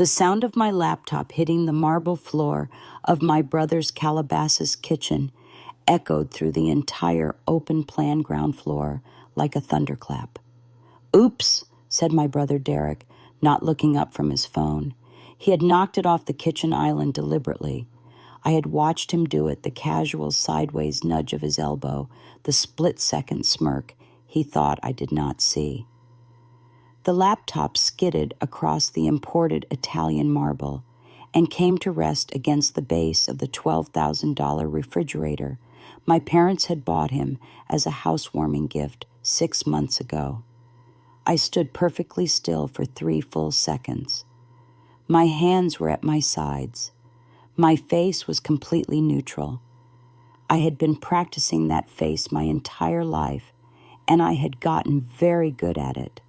The sound of my laptop hitting the marble floor of my brother's Calabasas kitchen echoed through the entire open-plan ground floor like a thunderclap. "Oops," said my brother Derek, not looking up from his phone. He had knocked it off the kitchen island deliberately. I had watched him do it, the casual sideways nudge of his elbow, the split-second smirk he thought I did not see. The laptop skidded across the imported Italian marble and came to rest against the base of the $12,000 refrigerator my parents had bought him as a housewarming gift 6 months ago. I stood perfectly still for 3 full seconds. My hands were at my sides. My face was completely neutral. I had been practicing that face my entire life, and I had gotten very good at it.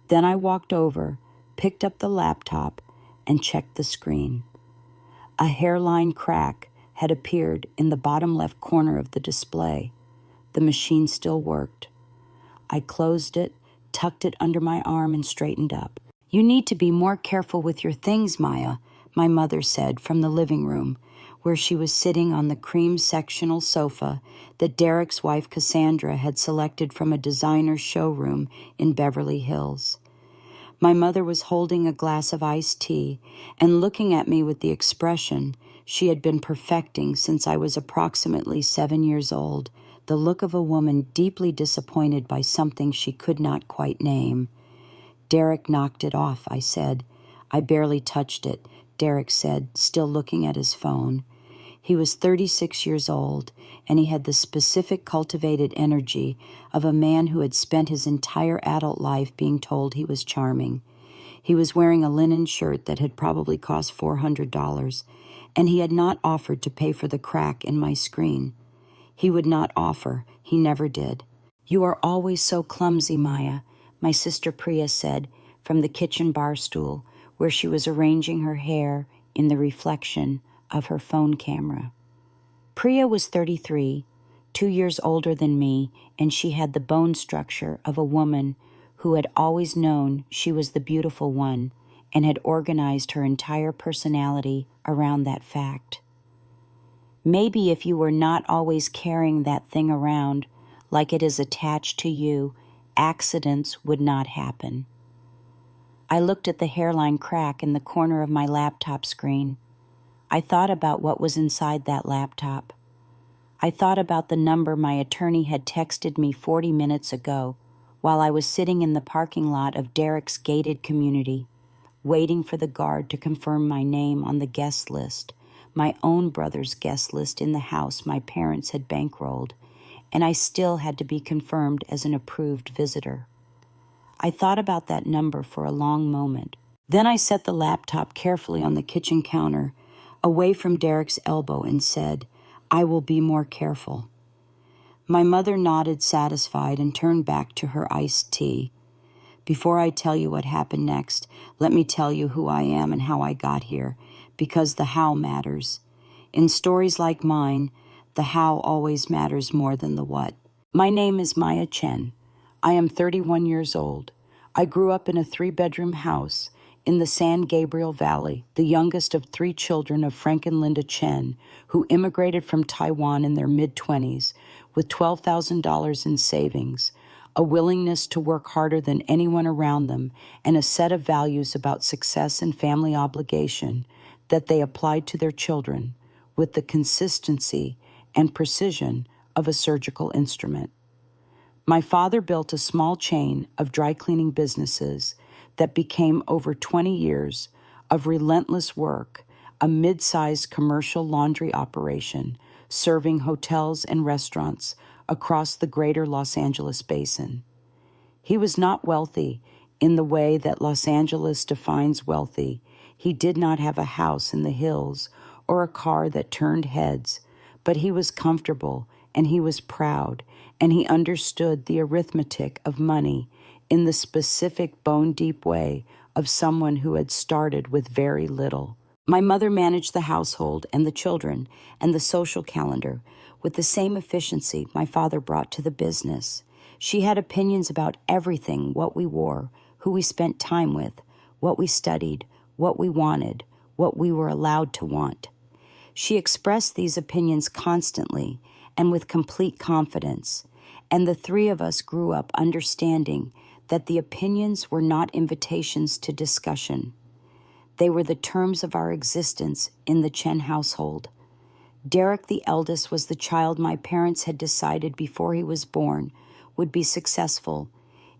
Then I walked over, picked up the laptop, and checked the screen. A hairline crack had appeared in the bottom left corner of the display. The machine still worked. I closed it, tucked it under my arm, and straightened up. "You need to be more careful with your things, Maya," my mother said from the living room, where she was sitting on the cream sectional sofa that Derek's wife Cassandra had selected from a designer showroom in Beverly Hills. My mother was holding a glass of iced tea and looking at me with the expression she had been perfecting since I was approximately 7 years old, the look of a woman deeply disappointed by something she could not quite name. "Derek knocked it off," I said. "I barely touched it," Derek said, still looking at his phone. He was 36 years old, and he had the specific cultivated energy of a man who had spent his entire adult life being told he was charming. He was wearing a linen shirt that had probably cost $400, and he had not offered to pay for the crack in my screen. He would not offer. He never did. "You are always so clumsy, Maya," my sister Priya said from the kitchen bar stool, where she was arranging her hair in the reflection of her phone camera. Priya was 33, 2 years older than me, and she had the bone structure of a woman who had always known she was the beautiful one and had organized her entire personality around that fact. "Maybe if you were not always carrying that thing around like it is attached to you, accidents would not happen." I looked at the hairline crack in the corner of my laptop screen. I thought about what was inside that laptop. I thought about the number my attorney had texted me 40 minutes ago while I was sitting in the parking lot of Derek's gated community, waiting for the guard to confirm my name on the guest list, my own brother's guest list in the house my parents had bankrolled, and I still had to be confirmed as an approved visitor. I thought about that number for a long moment. Then I set the laptop carefully on the kitchen counter, away from Derek's elbow, and said, "I will be more careful." My mother nodded satisfied and turned back to her iced tea. "Before I tell you what happened next, let me tell you who I am and how I got here, because the how matters. In stories like mine, the how always matters more than the what. My name is Maya Chen. I am 31 years old. I grew up in a 3-bedroom house in the San Gabriel Valley, the youngest of 3 children of Frank and Linda Chen, who immigrated from Taiwan in their mid-20s with $12,000 in savings, a willingness to work harder than anyone around them, and a set of values about success and family obligation that they applied to their children with the consistency and precision of a surgical instrument. My father built a small chain of dry cleaning businesses that became over 20 years of relentless work, a mid-sized commercial laundry operation serving hotels and restaurants across the greater Los Angeles basin. He was not wealthy in the way that Los Angeles defines wealthy. He did not have a house in the hills or a car that turned heads, but he was comfortable and he was proud, and he understood the arithmetic of money in the specific bone-deep way of someone who had started with very little. My mother managed the household and the children and the social calendar with the same efficiency my father brought to the business. She had opinions about everything: what we wore, who we spent time with, what we studied, what we wanted, what we were allowed to want. She expressed these opinions constantly and with complete confidence, and the three of us grew up understanding that the opinions were not invitations to discussion. They were the terms of our existence in the Chen household. Derek, the eldest, was the child my parents had decided before he was born would be successful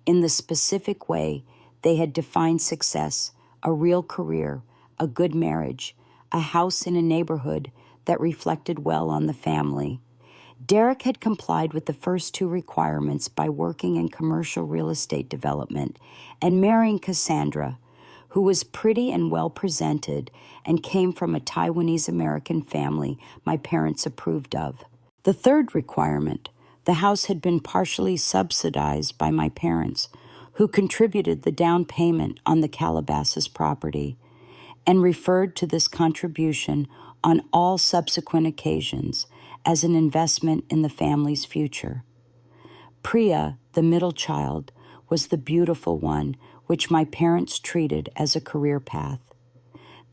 in the specific way they had defined success: a real career, a good marriage, a house in a neighborhood that reflected well on the family. Derek had complied with the first two requirements by working in commercial real estate development and marrying Cassandra, who was pretty and well-presented and came from a Taiwanese-American family my parents approved of. The third requirement: the house had been partially subsidized by my parents, who contributed the down payment on the Calabasas property, and referred to this contribution on all subsequent occasions as an investment in the family's future. Priya, the middle child, was the beautiful one which my parents treated as a career path.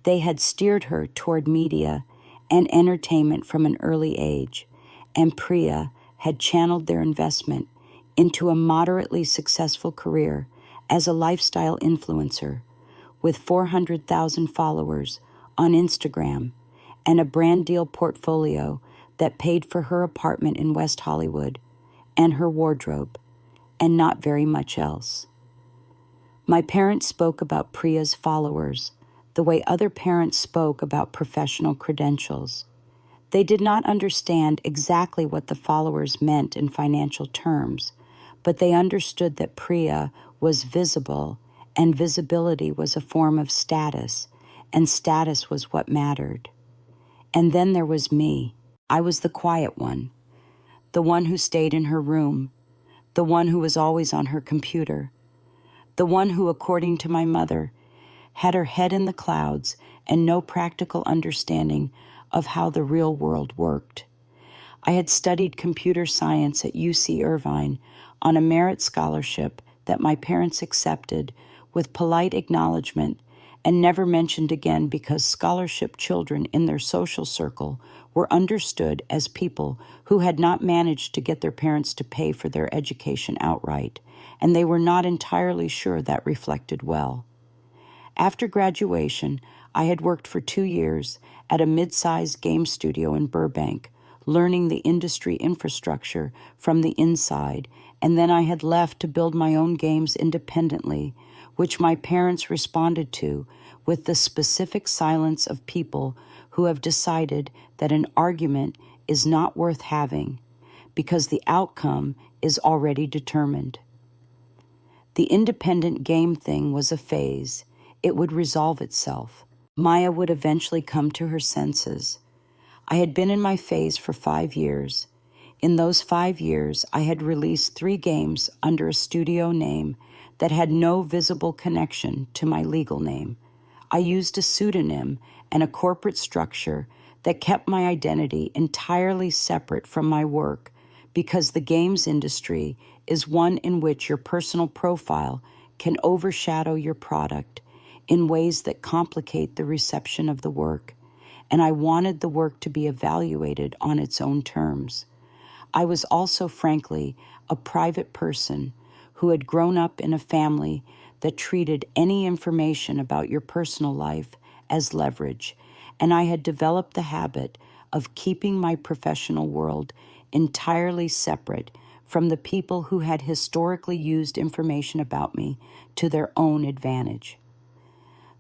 They had steered her toward media and entertainment from an early age, and Priya had channeled their investment into a moderately successful career as a lifestyle influencer with 400,000 followers on Instagram and a brand deal portfolio that paid for her apartment in West Hollywood and her wardrobe, and not very much else. My parents spoke about Priya's followers the way other parents spoke about professional credentials. They did not understand exactly what the followers meant in financial terms, but they understood that Priya was visible, and visibility was a form of status, and status was what mattered. And then there was me. I was the quiet one, the one who stayed in her room, the one who was always on her computer, the one who, according to my mother, had her head in the clouds and no practical understanding of how the real world worked. I had studied computer science at UC Irvine on a merit scholarship that my parents accepted with polite acknowledgement and never mentioned again because scholarship children in their social circle were understood as people who had not managed to get their parents to pay for their education outright, and they were not entirely sure that reflected well. After graduation, I had worked for 2 years at a mid-sized game studio in Burbank, learning the industry infrastructure from the inside, and then I had left to build my own games independently, which my parents responded to with the specific silence of people who have decided that an argument is not worth having because the outcome is already determined. The independent game thing was a phase. It would resolve itself. Maya would eventually come to her senses. I had been in my phase for 5 years. In those 5 years, I had released 3 games under a studio name that had no visible connection to my legal name. I used a pseudonym and a corporate structure that kept my identity entirely separate from my work because the games industry is one in which your personal profile can overshadow your product in ways that complicate the reception of the work, and I wanted the work to be evaluated on its own terms. I was also, frankly, a private person who had grown up in a family that treated any information about your personal life as leverage, and I had developed the habit of keeping my professional world entirely separate from the people who had historically used information about me to their own advantage.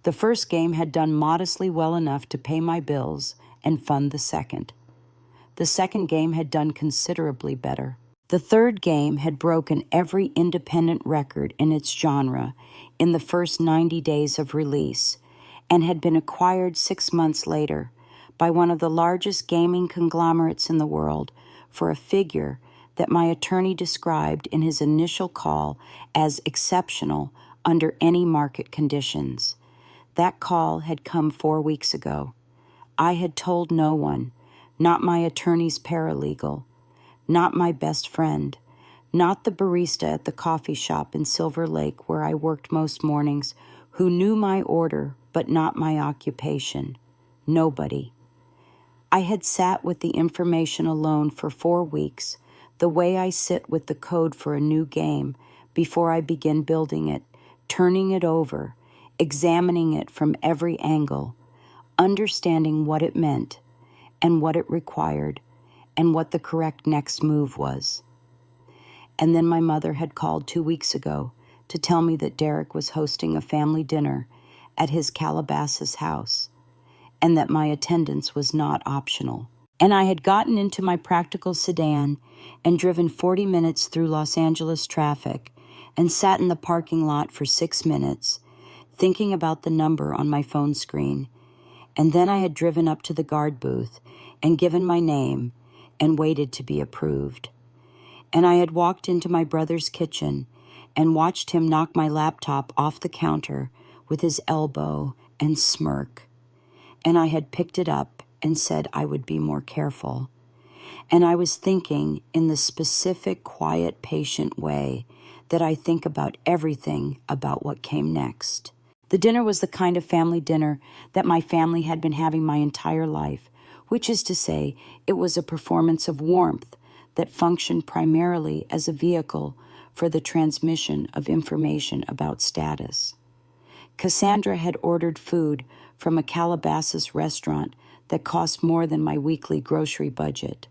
The first game had done modestly well enough to pay my bills and fund the second. The second game had done considerably better. The third game had broken every independent record in its genre in the first 90 days of release and had been acquired 6 months later by one of the largest gaming conglomerates in the world for a figure that my attorney described in his initial call as exceptional under any market conditions. That call had come 4 weeks ago. I had told no one, not my attorney's paralegal, not my best friend, not the barista at the coffee shop in Silver Lake where I worked most mornings, who knew my order but not my occupation. Nobody. I had sat with the information alone for 4 weeks, the way I sit with the code for a new game before I begin building it, turning it over, examining it from every angle, understanding what it meant and what it required and what the correct next move was. And then my mother had called 2 weeks ago to tell me that Derek was hosting a family dinner at his Calabasas house, and that my attendance was not optional. And I had gotten into my practical sedan and driven 40 minutes through Los Angeles traffic and sat in the parking lot for 6 minutes, thinking about the number on my phone screen. And then I had driven up to the guard booth and given my name and waited to be approved. And I had walked into my brother's kitchen and watched him knock my laptop off the counter with his elbow and smirk. And I had picked it up and said I would be more careful. And I was thinking in the specific, quiet, patient way that I think about everything about what came next. The dinner was the kind of family dinner that my family had been having my entire life, which is to say, it was a performance of warmth that functioned primarily as a vehicle for the transmission of information about status. Cassandra had ordered food from a Calabasas restaurant that cost more than my weekly grocery budget.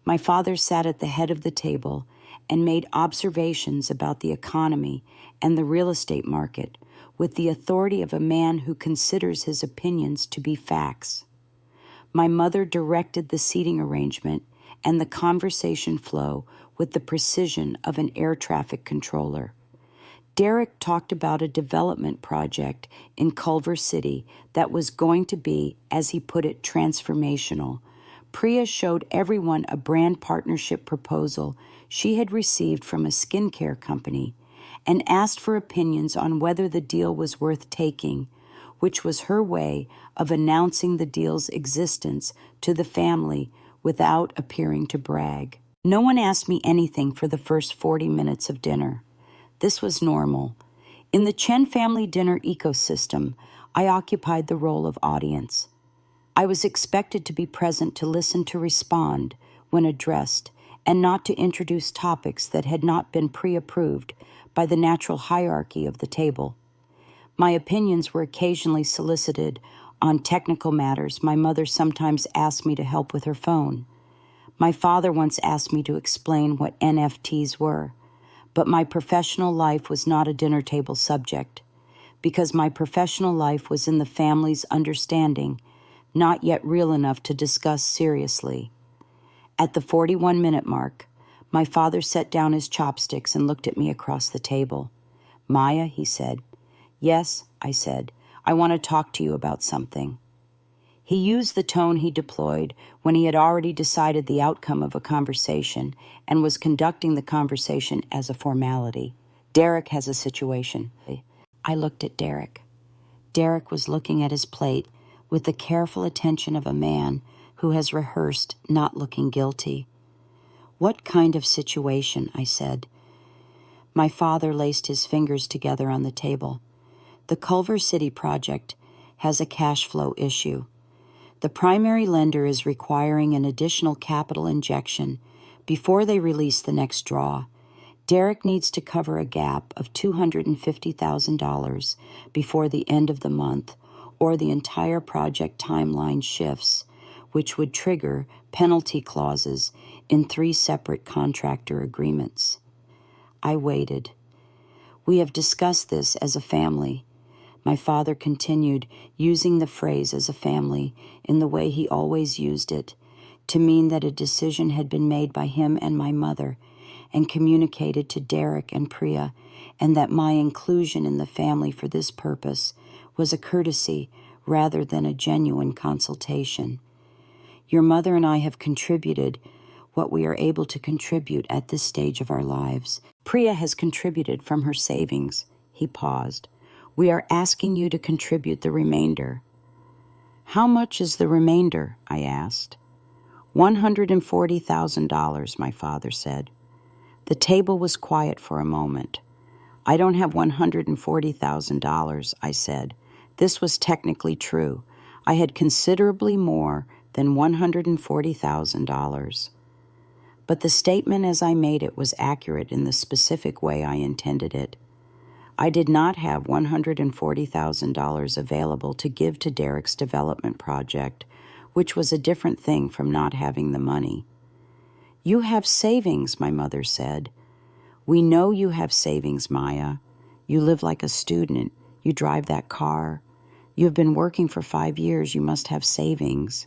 My father sat at the head of the table and made observations about the economy and the real estate market with the authority of a man who considers his opinions to be facts. My mother directed the seating arrangement and the conversation flow with the precision of an air traffic controller. Derek talked about a development project in Culver City that was going to be, as he put it, transformational. Priya showed everyone a brand partnership proposal she had received from a skincare company and asked for opinions on whether the deal was worth taking, which was her way of announcing the deal's existence to the family without appearing to brag. No one asked me anything for the first 40 minutes of dinner. This was normal. In the Chen family dinner ecosystem, I occupied the role of audience. I was expected to be present to listen to respond when addressed and not to introduce topics that had not been pre-approved by the natural hierarchy of the table. My opinions were occasionally solicited on technical matters. My mother sometimes asked me to help with her phone. My father once asked me to explain what NFTs were. But my professional life was not a dinner table subject, because my professional life was in the family's understanding, not yet real enough to discuss seriously. At the 41-minute mark, my father set down his chopsticks and looked at me across the table. "Maya," he said. "Yes," I said. "I want to talk to you about something." He used the tone he deployed when he had already decided the outcome of a conversation and was conducting the conversation as a formality. "Derek has a situation." I looked at Derek. Derek was looking at his plate with the careful attention of a man who has rehearsed not looking guilty. "What kind of situation?" I said. My father laced his fingers together on the table. "The Culver City project has a cash flow issue. The primary lender is requiring an additional capital injection before they release the next draw. Derek needs to cover a gap of $250,000 before the end of the month, or the entire project timeline shifts, which would trigger penalty clauses in 3 separate contractor agreements." I waited. "We have discussed this as a family." My father continued, using the phrase "as a family" in the way he always used it, to mean that a decision had been made by him and my mother and communicated to Derek and Priya, and that my inclusion in the family for this purpose was a courtesy rather than a genuine consultation. "Your mother and I have contributed what we are able to contribute at this stage of our lives. Priya has contributed from her savings." He paused. "We are asking you to contribute the remainder." "How much is the remainder?" I asked. $140,000, my father said. The table was quiet for a moment. "I don't have $140,000, I said. This was technically true. I had considerably more than $140,000. But the statement as I made it was accurate in the specific way I intended it. I did not have $140,000 available to give to Derek's development project, which was a different thing from not having the money. "You have savings," my mother said. "We know you have savings, Maya. You live like a student. You drive that car. You have been working for 5 years. You must have savings."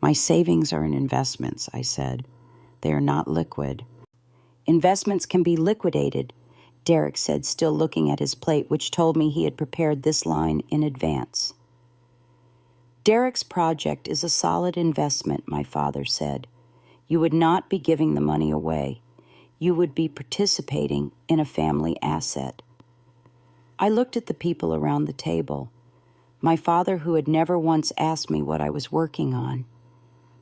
"My savings are in investments," I said. "They are not liquid." "Investments can be liquidated," Derek said, still looking at his plate, which told me he had prepared this line in advance. "Derek's project is a solid investment," my father said. "You would not be giving the money away. You would be participating in a family asset." I looked at the people around the table. My father, who had never once asked me what I was working on.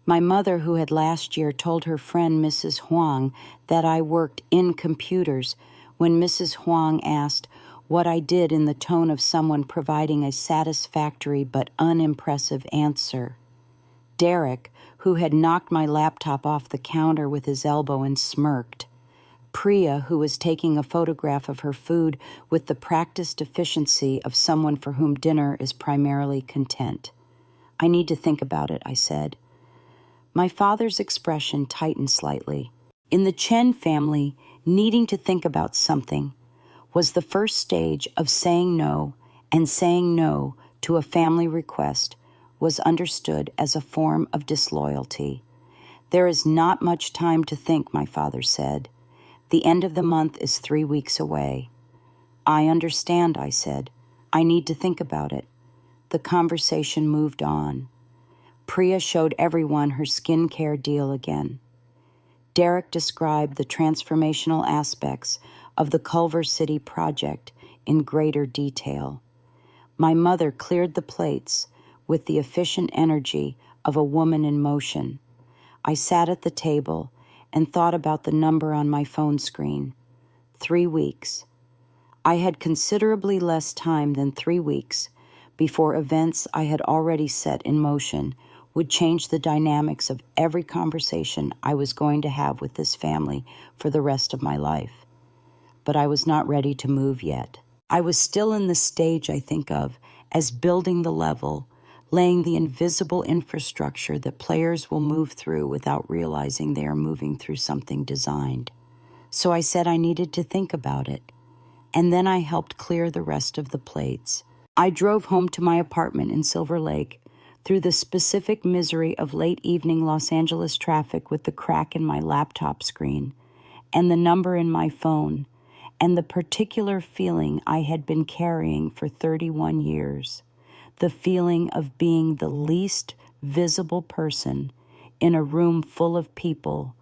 My mother, who had last year told her friend Mrs. Huang that I worked in computers when Mrs. Huang asked what I did in the tone of someone providing a satisfactory but unimpressive answer. Derek, who had knocked my laptop off the counter with his elbow and smirked. Priya, who was taking a photograph of her food with the practiced efficiency of someone for whom dinner is primarily content. "I need to think about it," I said. My father's expression tightened slightly. In the Chen family, needing to think about something was the first stage of saying no, and saying no to a family request was understood as a form of disloyalty. "There is not much time to think," my father said. "The end of the month is 3 weeks away." "I understand," I said. "I need to think about it." The conversation moved on. Priya showed everyone her skincare deal again. Derek described the transformational aspects of the Culver City project in greater detail. My mother cleared the plates with the efficient energy of a woman in motion. I sat at the table and thought about the number on my phone screen. 3 weeks. I had considerably less time than 3 weeks before events I had already set in motion would change the dynamics of every conversation I was going to have with this family for the rest of my life. But I was not ready to move yet. I was still in the stage I think of as building the level, laying the invisible infrastructure that players will move through without realizing they are moving through something designed. So I said I needed to think about it, and then I helped clear the rest of the plates. I drove home to my apartment in Silver Lake through the specific misery of late evening Los Angeles traffic with the crack in my laptop screen and the number in my phone and the particular feeling I had been carrying for 31 years, the feeling of being the least visible person in a room full of people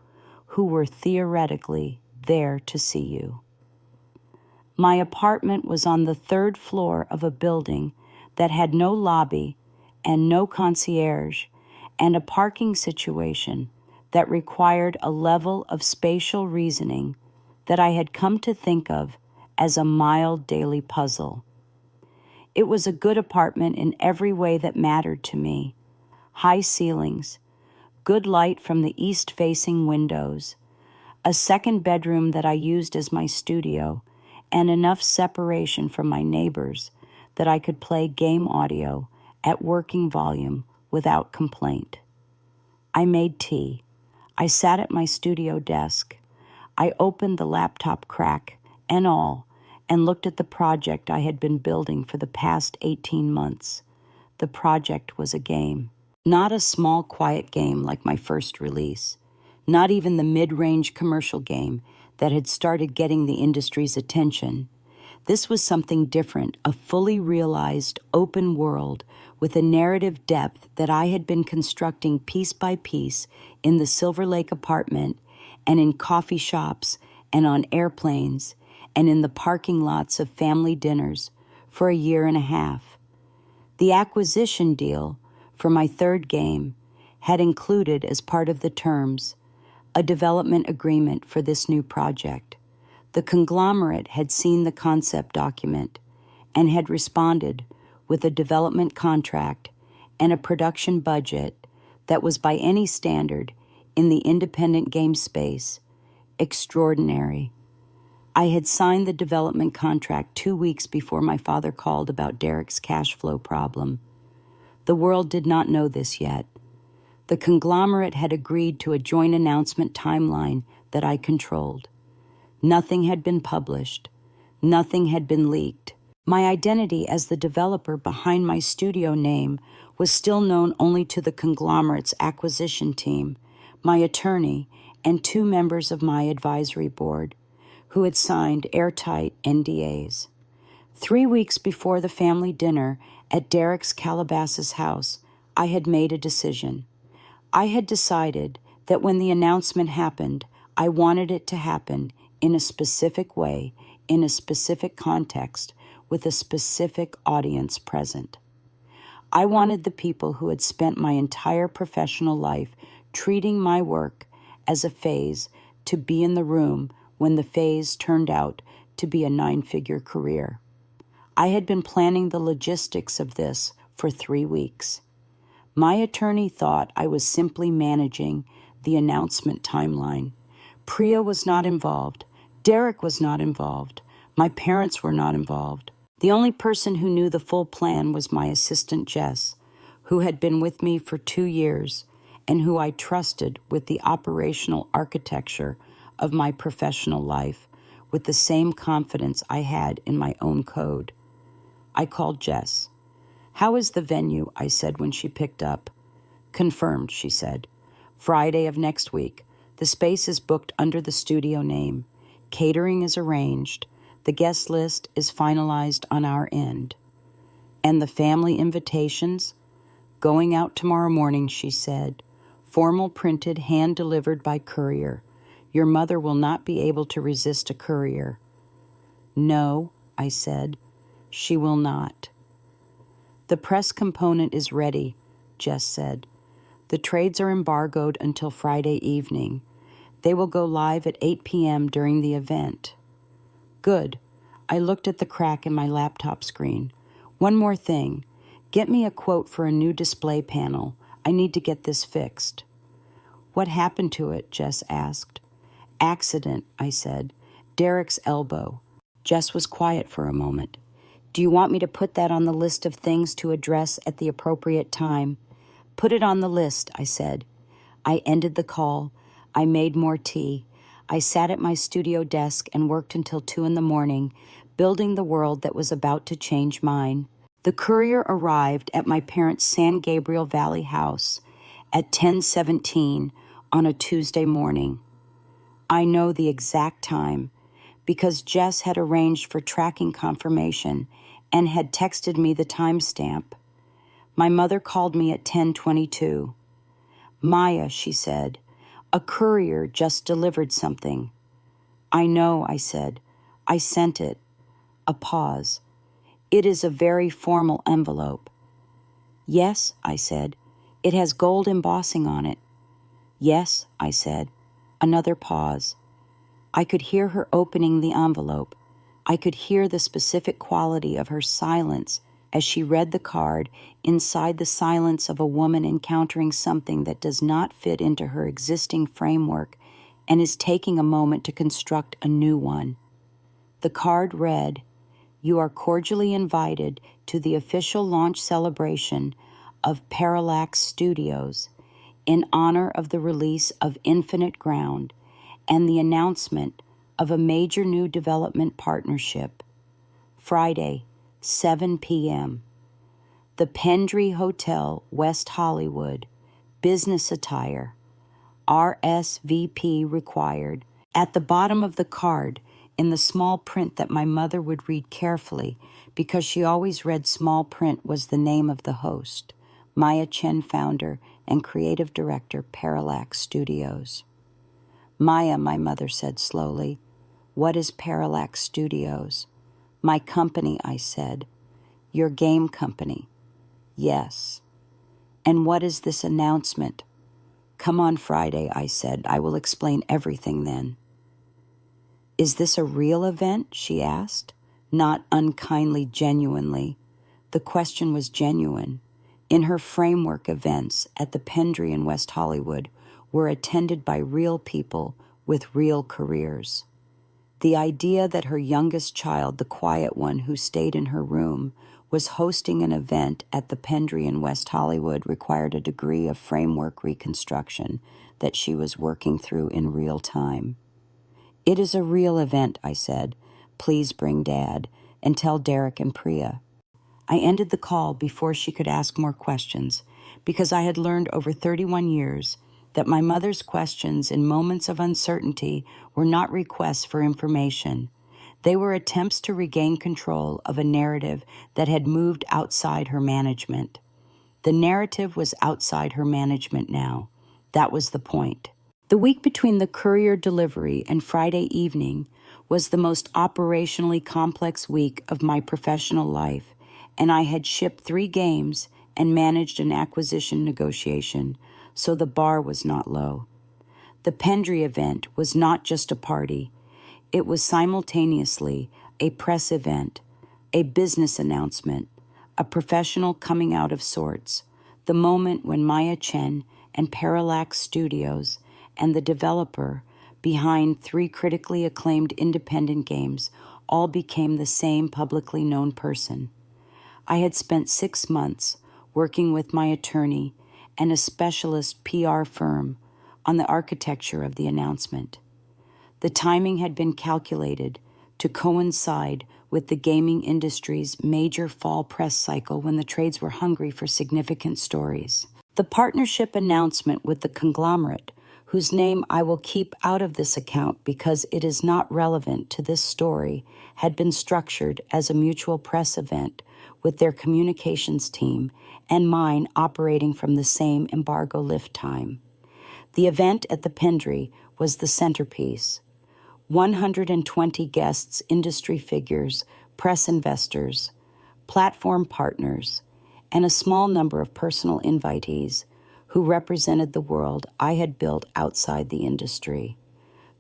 who were theoretically there to see you. My apartment was on the 3rd floor of a building that had no lobby and no concierge, and a parking situation that required a level of spatial reasoning that I had come to think of as a mild daily puzzle. It was a good apartment in every way that mattered to me. High ceilings, good light from the east-facing windows, a second bedroom that I used as my studio, and enough separation from my neighbors that I could play game audio at working volume without complaint. I made tea. I sat at my studio desk. I opened the laptop crack and all and looked at the project I had been building for the past 18 months. The project was a game. Not a small, quiet game like my first release. Not even the mid-range commercial game that had started getting the industry's attention. This was something different, a fully realized open world with a narrative depth that I had been constructing piece by piece in the Silver Lake apartment and in coffee shops and on airplanes and in the parking lots of family dinners for a year and a half. The acquisition deal for my third game had included as part of the terms a development agreement for this new project. The conglomerate had seen the concept document and had responded with a development contract and a production budget that was, by any standard in the independent game space, extraordinary. I had signed the development contract 2 weeks before my father called about Derek's cash flow problem. The world did not know this yet. The conglomerate had agreed to a joint announcement timeline that I controlled. Nothing had been published. Nothing had been leaked. My identity as the developer behind my studio name was still known only to the conglomerate's acquisition team, my attorney, and 2 members of my advisory board, who had signed airtight NDAs. 3 weeks before the family dinner at Derek's Calabasas house, I had made a decision. I had decided that when the announcement happened, I wanted it to happen in a specific way, in a specific context, with a specific audience present. I wanted the people who had spent my entire professional life treating my work as a phase to be in the room when the phase turned out to be a 9-figure career. I had been planning the logistics of this for 3 weeks. My attorney thought I was simply managing the announcement timeline. Priya was not involved. Derek was not involved. My parents were not involved. The only person who knew the full plan was my assistant Jess, who had been with me for 2 years and who I trusted with the operational architecture of my professional life with the same confidence I had in my own code. I called Jess. "How is the venue?" I said when she picked up. "Confirmed," she said. "Friday of next week. The space is booked under the studio name. Catering is arranged. The guest list is finalized on our end." "And the family invitations?" "Going out tomorrow morning," she said. "Formal printed, hand-delivered by courier. Your mother will not be able to resist a courier." "No," I said, "she will not." "The press component is ready," Jess said. "The trades are embargoed until Friday evening. They will go live at 8 p.m. during the event." "Good." I looked at the crack in my laptop screen. "One more thing. Get me a quote for a new display panel. I need to get this fixed." "What happened to it?" Jess asked. "Accident," I said. "Derek's elbow." Jess was quiet for a moment. "Do you want me to put that on the list of things to address at the appropriate time?" "Put it on the list," I said. I ended the call. I made more tea. I sat at my studio desk and worked until 2 a.m, building the world that was about to change mine. The courier arrived at my parents' San Gabriel Valley house at 10:17 on a Tuesday morning. I know the exact time because Jess had arranged for tracking confirmation and had texted me the timestamp. My mother called me at 10:22. "Maya," she said, "a courier just delivered something." "I know," I said. "I sent it." A pause. "It is a very formal envelope." "Yes," I said. "It has gold embossing on it." "Yes," I said. Another pause. I could hear her opening the envelope. I could hear the specific quality of her silence as she read the card inside the silence of a woman encountering something that does not fit into her existing framework and is taking a moment to construct a new one. The card read, "You are cordially invited to the official launch celebration of Parallax Studios in honor of the release of Infinite Ground and the announcement of a major new development partnership. Friday, 7 p.m. The Pendry Hotel, West Hollywood. Business attire. RSVP required." At the bottom of the card, in the small print that my mother would read carefully, because she always read small print, was the name of the host, Maya Chen, founder and creative director, Parallax Studios. "Maya," my mother said slowly, "what is Parallax Studios?" "My company," I said. "Your game company?" "Yes." "And what is this announcement?" "Come on Friday," I said. "I will explain everything then." "Is this a real event?" she asked, not unkindly, genuinely. The question was genuine. In her framework, events at the Pendry in West Hollywood were attended by real people with real careers. The idea that her youngest child, the quiet one who stayed in her room, was hosting an event at the Pendry in West Hollywood required a degree of framework reconstruction that she was working through in real time. "It is a real event," I said. "Please bring Dad and tell Derek and Priya." I ended the call before she could ask more questions because I had learned over 31 years that my mother's questions in moments of uncertainty were not requests for information. They were attempts to regain control of a narrative that had moved outside her management. The narrative was outside her management now. That was the point. The week between the courier delivery and Friday evening was the most operationally complex week of my professional life, and I had shipped 3 games and managed an acquisition negotiation, so the bar was not low. The Pendry event was not just a party. It was simultaneously a press event, a business announcement, a professional coming out of sorts, the moment when Maya Chen and Parallax Studios and the developer behind 3 critically acclaimed independent games all became the same publicly known person. I had spent 6 months working with my attorney and a specialist PR firm on the architecture of the announcement. The timing had been calculated to coincide with the gaming industry's major fall press cycle when the trades were hungry for significant stories. The partnership announcement with the conglomerate, whose name I will keep out of this account because it is not relevant to this story, had been structured as a mutual press event with their communications team and mine operating from the same embargo lift time. The event at the Pendry was the centerpiece. 120 guests, industry figures, press investors, platform partners, and a small number of personal invitees who represented the world I had built outside the industry.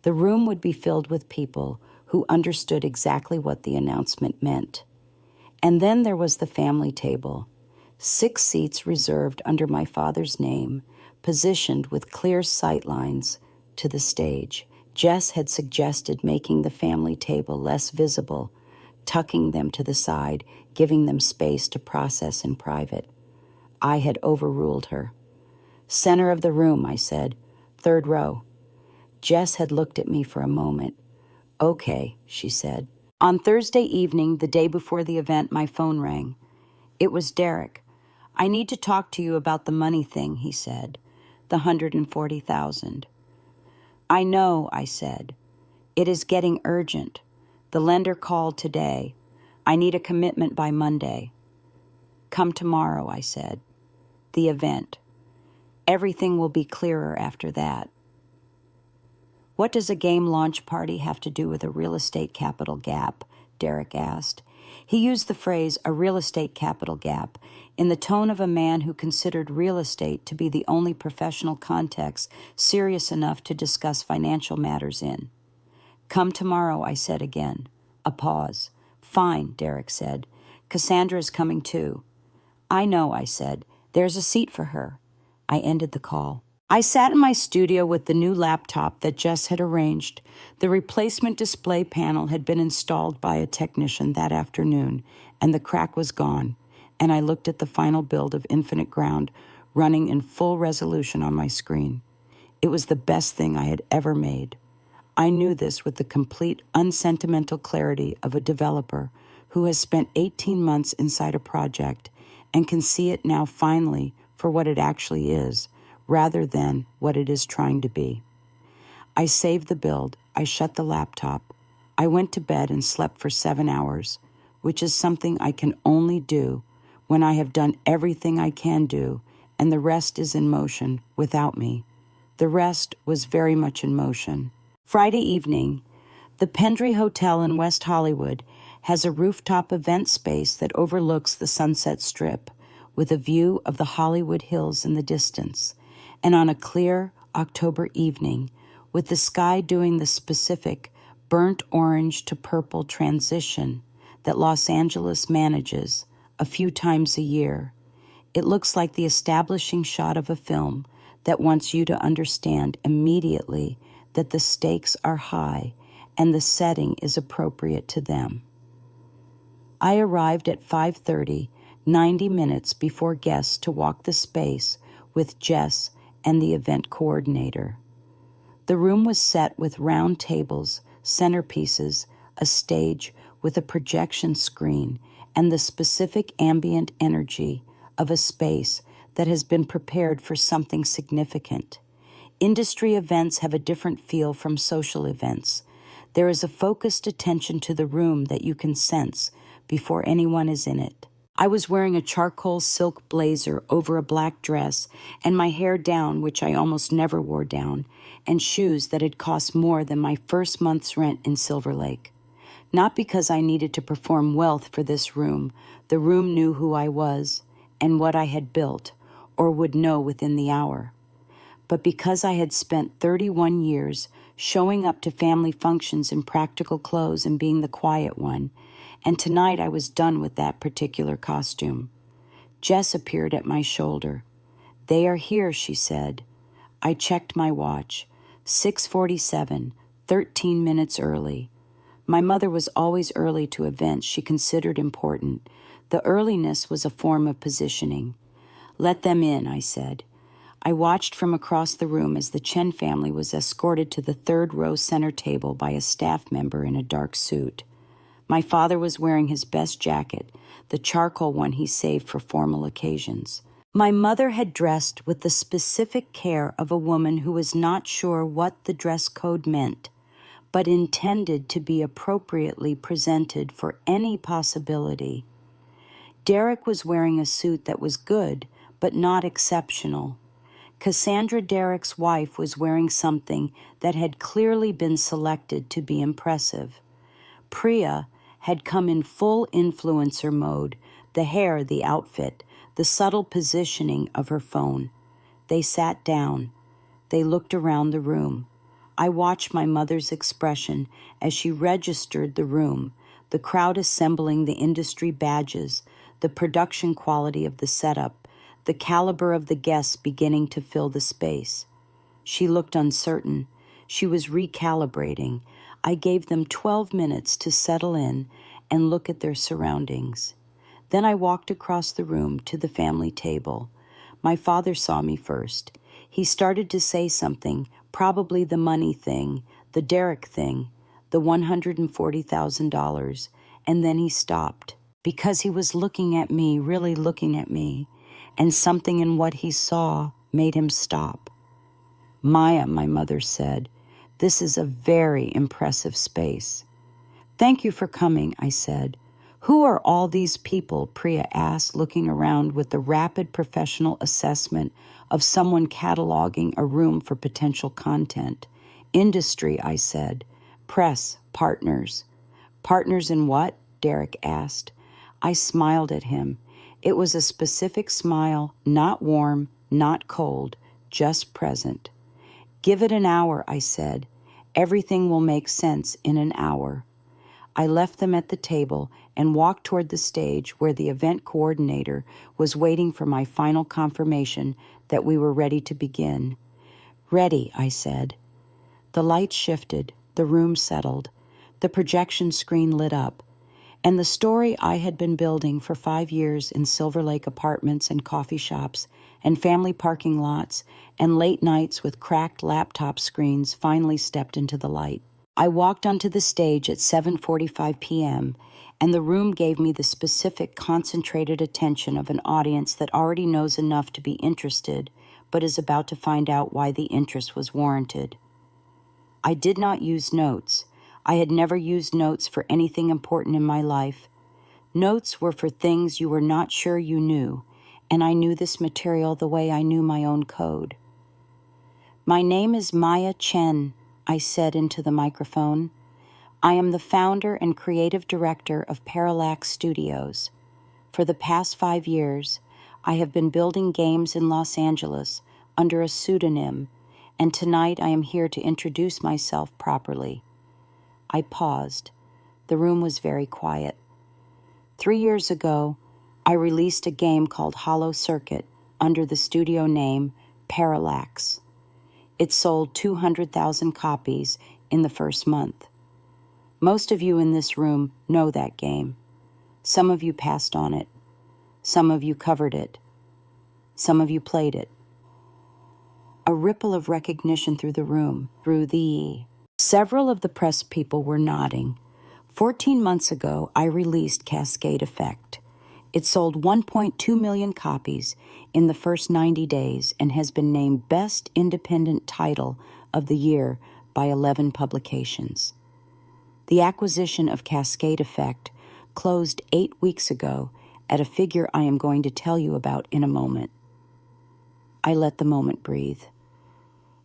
The room would be filled with people who understood exactly what the announcement meant. And then there was the family table, 6 seats reserved under my father's name, positioned with clear sight lines to the stage. Jess had suggested making the family table less visible, tucking them to the side, giving them space to process in private. I had overruled her. "Center of the room," I said. "3rd row." Jess had looked at me for a moment. "Okay," she said. On Thursday evening, the day before the event, my phone rang. It was Derek. "I need to talk to you about the money thing," he said. "The 140,000. "I know," I said. "It is getting urgent. The lender called today. I need a commitment by Monday." "Come tomorrow," I said. "The event. Everything will be clearer after that." "What does a game launch party have to do with a real estate capital gap?" Derek asked. He used the phrase, "a real estate capital gap," in the tone of a man who considered real estate to be the only professional context serious enough to discuss financial matters in. "Come tomorrow," I said again. A pause. "Fine," Derek said. "Cassandra is coming too." "I know," I said. "There's a seat for her." I ended the call. I sat in my studio with the new laptop that Jess had arranged. The replacement display panel had been installed by a technician that afternoon, and the crack was gone, and I looked at the final build of Infinite Ground running in full resolution on my screen. It was the best thing I had ever made. I knew this with the complete, unsentimental clarity of a developer who has spent 18 months inside a project and can see it now finally for what it actually is, rather than what it is trying to be. I saved the build. I shut the laptop. I went to bed and slept for 7 hours, which is something I can only do when I have done everything I can do and the rest is in motion without me. The rest was very much in motion. Friday evening, the Pendry Hotel in West Hollywood has a rooftop event space that overlooks the Sunset Strip with a view of the Hollywood Hills in the distance. And on a clear October evening, with the sky doing the specific burnt orange to purple transition that Los Angeles manages, a few times a year. It looks like the establishing shot of a film that wants you to understand immediately that the stakes are high and the setting is appropriate to them. I arrived at 5:30, 90 minutes before guests to walk the space with Jess and the event coordinator. The room was set with round tables, centerpieces, a stage with a projection screen, and the specific ambient energy of a space that has been prepared for something significant. Industry events have a different feel from social events. There is a focused attention to the room that you can sense before anyone is in it. I was wearing a charcoal silk blazer over a black dress and my hair down, which I almost never wore down, and shoes that had cost more than my first month's rent in Silver Lake. Not because I needed to perform wealth for this room. The room knew who I was and what I had built, or would know within the hour. But because I had spent 31 years showing up to family functions in practical clothes and being the quiet one, and tonight I was done with that particular costume. Jess appeared at my shoulder. "They are here," she said. I checked my watch. 6:47, 13 minutes early. My mother was always early to events she considered important. The earliness was a form of positioning. "Let them in," I said. I watched from across the room as the Chen family was escorted to the third-row center table by a staff member in a dark suit. My father was wearing his best jacket, the charcoal one he saved for formal occasions. My mother had dressed with the specific care of a woman who was not sure what the dress code meant, but intended to be appropriately presented for any possibility. Derek was wearing a suit that was good, but not exceptional. Cassandra Derek's wife was wearing something that had clearly been selected to be impressive. Priya had come in full influencer mode, the hair, the outfit, the subtle positioning of her phone. They sat down. They looked around the room. I watched my mother's expression as she registered the room, the crowd assembling the industry badges, the production quality of the setup, the caliber of the guests beginning to fill the space. She looked uncertain. She was recalibrating. I gave them 12 minutes to settle in and look at their surroundings. Then I walked across the room to the family table. My father saw me first. He started to say something, probably the money thing, the Derek thing, the $140,000, and then he stopped because he was looking at me, really looking at me, and something in what he saw made him stop. "Maya," my mother said, "this is a very impressive space." "Thank you for coming," I said. "Who are all these people?" Priya asked, looking around with the rapid professional assessment of someone cataloging a room for potential content. "Industry," I said. "Press, partners." "Partners in what?" Derek asked. I smiled at him. It was a specific smile, not warm, not cold, just present. "Give it an hour," I said. "Everything will make sense in an hour." I left them at the table and walked toward the stage where the event coordinator was waiting for my final confirmation that we were ready to begin. "Ready," I said. The lights shifted, the room settled, the projection screen lit up, and the story I had been building for 5 years in Silver Lake apartments and coffee shops and family parking lots and late nights with cracked laptop screens finally stepped into the light. I walked onto the stage at 7:45 p.m., and the room gave me the specific concentrated attention of an audience that already knows enough to be interested, but is about to find out why the interest was warranted. I did not use notes. I had never used notes for anything important in my life. Notes were for things you were not sure you knew, and I knew this material the way I knew my own code. "My name is Maya Chen," I said into the microphone. "I am the founder and creative director of Parallax Studios. For the past 5 years, I have been building games in Los Angeles under a pseudonym, and tonight I am here to introduce myself properly." I paused. The room was very quiet. 3 years ago, I released a game called Hollow Circuit under the studio name Parallax. It sold 200,000 copies in the first month. Most of you in this room know that game. Some of you passed on it. Some of you covered it. Some of you played it. A ripple of recognition through the room, Several of the press people were nodding. 14 months ago, I released Cascade Effect. It sold 1.2 million copies in the first 90 days and has been named Best Independent Title of the Year by 11 publications. The acquisition of Cascade Effect closed 8 weeks ago at a figure I am going to tell you about in a moment. I let the moment breathe.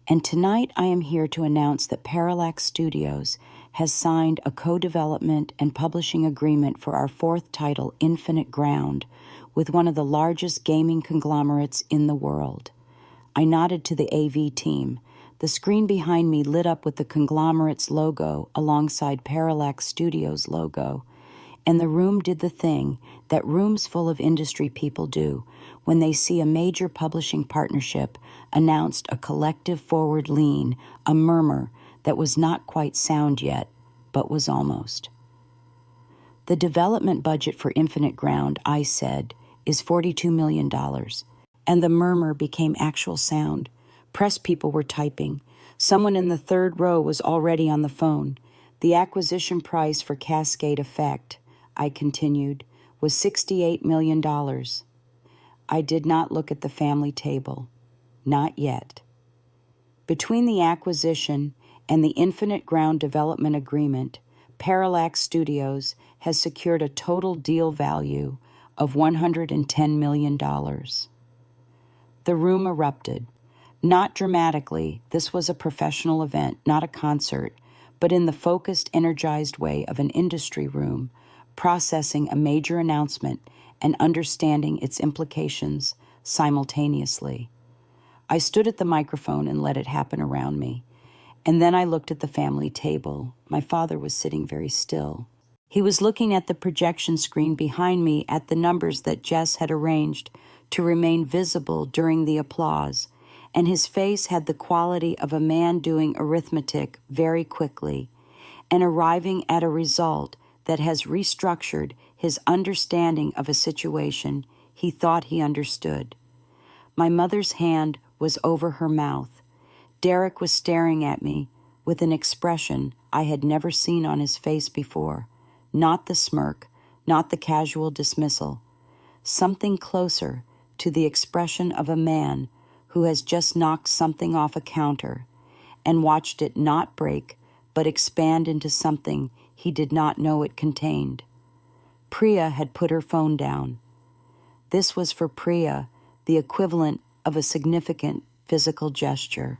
And tonight I am here to announce that Parallax Studios has signed a co-development and publishing agreement for our fourth title, Infinite Ground, with one of the largest gaming conglomerates in the world. I nodded to the AV team. The screen behind me lit up with the conglomerate's logo alongside Parallax Studios' logo, and the room did the thing that rooms full of industry people do when they see a major publishing partnership announced a collective forward lean, a murmur that was not quite sound yet, but was almost. The development budget for Infinite Ground, I said, is $42 million, and the murmur became actual sound. Press people were typing. Someone in the third row was already on the phone. The acquisition price for Cascade Effect, I continued, was $68 million. I did not look at the family table. Not yet. Between the acquisition and the Infinite Ground development agreement, Parallax Studios has secured a total deal value of $110 million. The room erupted. Not dramatically, this was a professional event, not a concert, but in the focused, energized way of an industry room, processing a major announcement and understanding its implications simultaneously. I stood at the microphone and let it happen around me. And then I looked at the family table. My father was sitting very still. He was looking at the projection screen behind me at the numbers that Jess had arranged to remain visible during the applause, and his face had the quality of a man doing arithmetic very quickly and arriving at a result that has restructured his understanding of a situation he thought he understood. My mother's hand was over her mouth. Derek was staring at me with an expression I had never seen on his face before. Not the smirk, not the casual dismissal. Something closer to the expression of a man who has just knocked something off a counter and watched it not break but expand into something he did not know it contained. Priya had put her phone down. This was for Priya the equivalent of a significant physical gesture.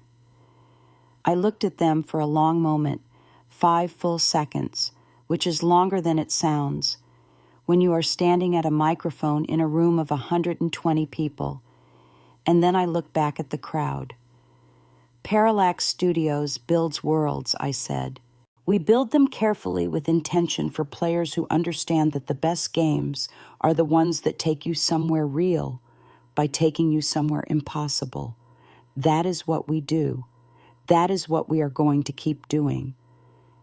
I looked at them for a long moment, 5 full seconds, which is longer than it sounds, when you are standing at a microphone in a room of 120 people. And then I looked back at the crowd. Parallax Studios builds worlds, I said. We build them carefully with intention for players who understand that the best games are the ones that take you somewhere real by taking you somewhere impossible. That is what we do. That is what we are going to keep doing.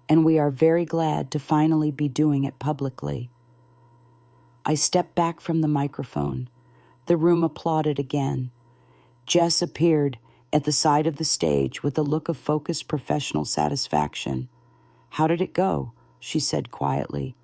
And we are very glad to finally be doing it publicly. I stepped back from the microphone. The room applauded again. Jess appeared at the side of the stage with a look of focused professional satisfaction. "How did it go?" she said quietly.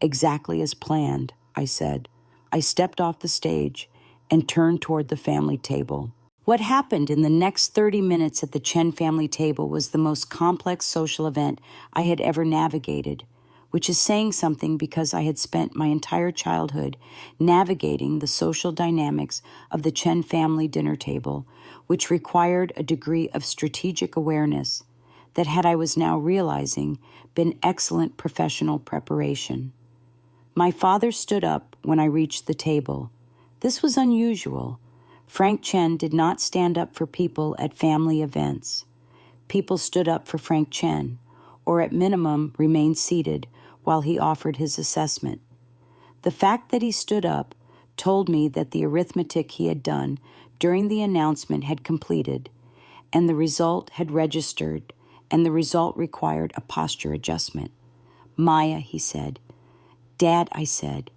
"Exactly as planned," I said. I stepped off the stage and turned toward the family table. What happened in the next 30 minutes at the Chen family table was the most complex social event I had ever navigated, which is saying something because I had spent my entire childhood navigating the social dynamics of the Chen family dinner table, which required a degree of strategic awareness that, had I was now realizing, been excellent professional preparation. My father stood up when I reached the table. This was unusual. Frank Chen did not stand up for people at family events. People stood up for Frank Chen, or at minimum remained seated while he offered his assessment. The fact that he stood up told me that the arithmetic he had done during the announcement had completed, and the result had registered, and the result required a posture adjustment. "Maya," he said. "Dad," I said.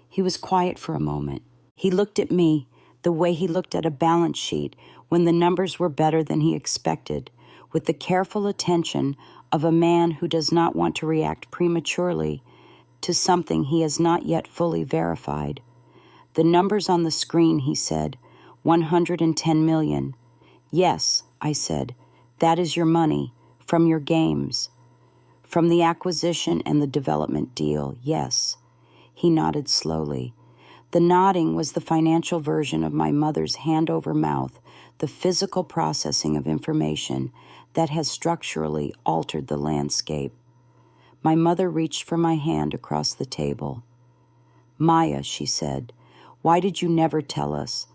He was quiet for a moment. He looked at me the way he looked at a balance sheet when the numbers were better than he expected, with the careful attention of a man who does not want to react prematurely to something he has not yet fully verified. "The numbers on the screen," he said, 110 million. "Yes," I said, "that is your money, from your games. From the acquisition and the development deal, yes." He nodded slowly. The nodding was the financial version of my mother's hand-over-mouth, the physical processing of information that has structurally altered the landscape. My mother reached for my hand across the table. "Maya," she said, "why did you never tell us?"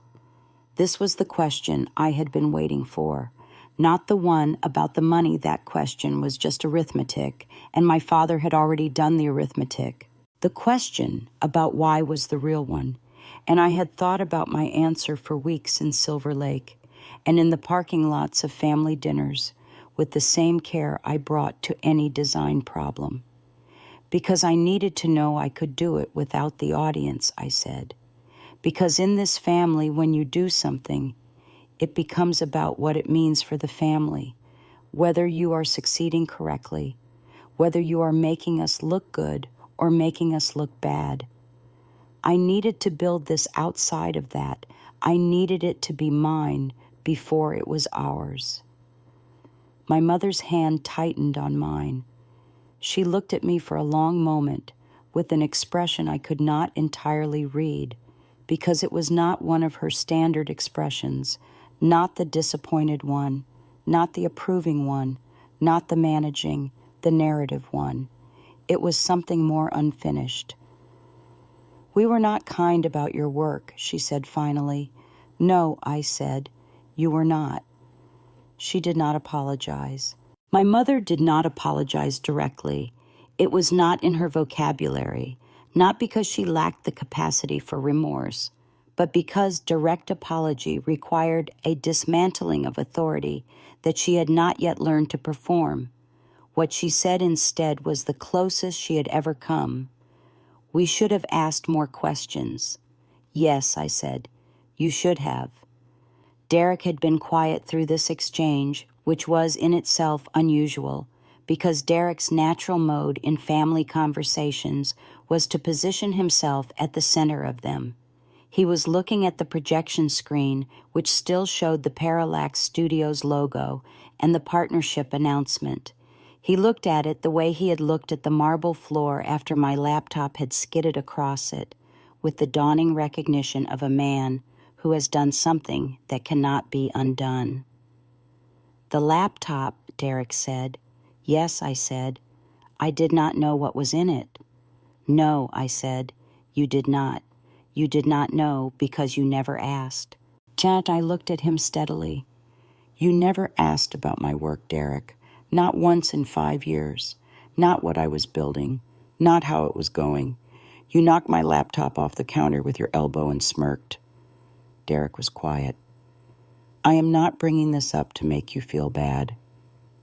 This was the question I had been waiting for, not the one about the money. That question was just arithmetic, and my father had already done the arithmetic. The question about why was the real one, and I had thought about my answer for weeks in Silver Lake and in the parking lots of family dinners with the same care I brought to any design problem. "Because I needed to know I could do it without the audience," I said. "Because in this family, when you do something, it becomes about what it means for the family, whether you are succeeding correctly, whether you are making us look good or making us look bad. I needed to build this outside of that. I needed it to be mine before it was ours." My mother's hand tightened on mine. She looked at me for a long moment with an expression I could not entirely read, because it was not one of her standard expressions, not the disappointed one, not the approving one, not the managing, the narrative one. It was something more unfinished. "We were not kind about your work," she said finally. "No," I said, "you were not." She did not apologize. My mother did not apologize directly. It was not in her vocabulary, not because she lacked the capacity for remorse, but because direct apology required a dismantling of authority that she had not yet learned to perform. What she said instead was the closest she had ever come. "We should have asked more questions." "Yes," I said, "you should have." Derek had been quiet through this exchange, which was in itself unusual, because Derek's natural mode in family conversations was to position himself at the center of them. He was looking at the projection screen, which still showed the Parallax Studios logo and the partnership announcement. He looked at it the way he had looked at the marble floor after my laptop had skidded across it, with the dawning recognition of a man who has done something that cannot be undone. "The laptop," Derek said. "Yes," I said. "I did not know what was in it." "No," I said, "you did not. You did not know because you never asked." Janet, I looked at him steadily. "You never asked about my work, Derek. Not once in 5 years. Not what I was building. Not how it was going. You knocked my laptop off the counter with your elbow and smirked." Derek was quiet. "I am not bringing this up to make you feel bad,"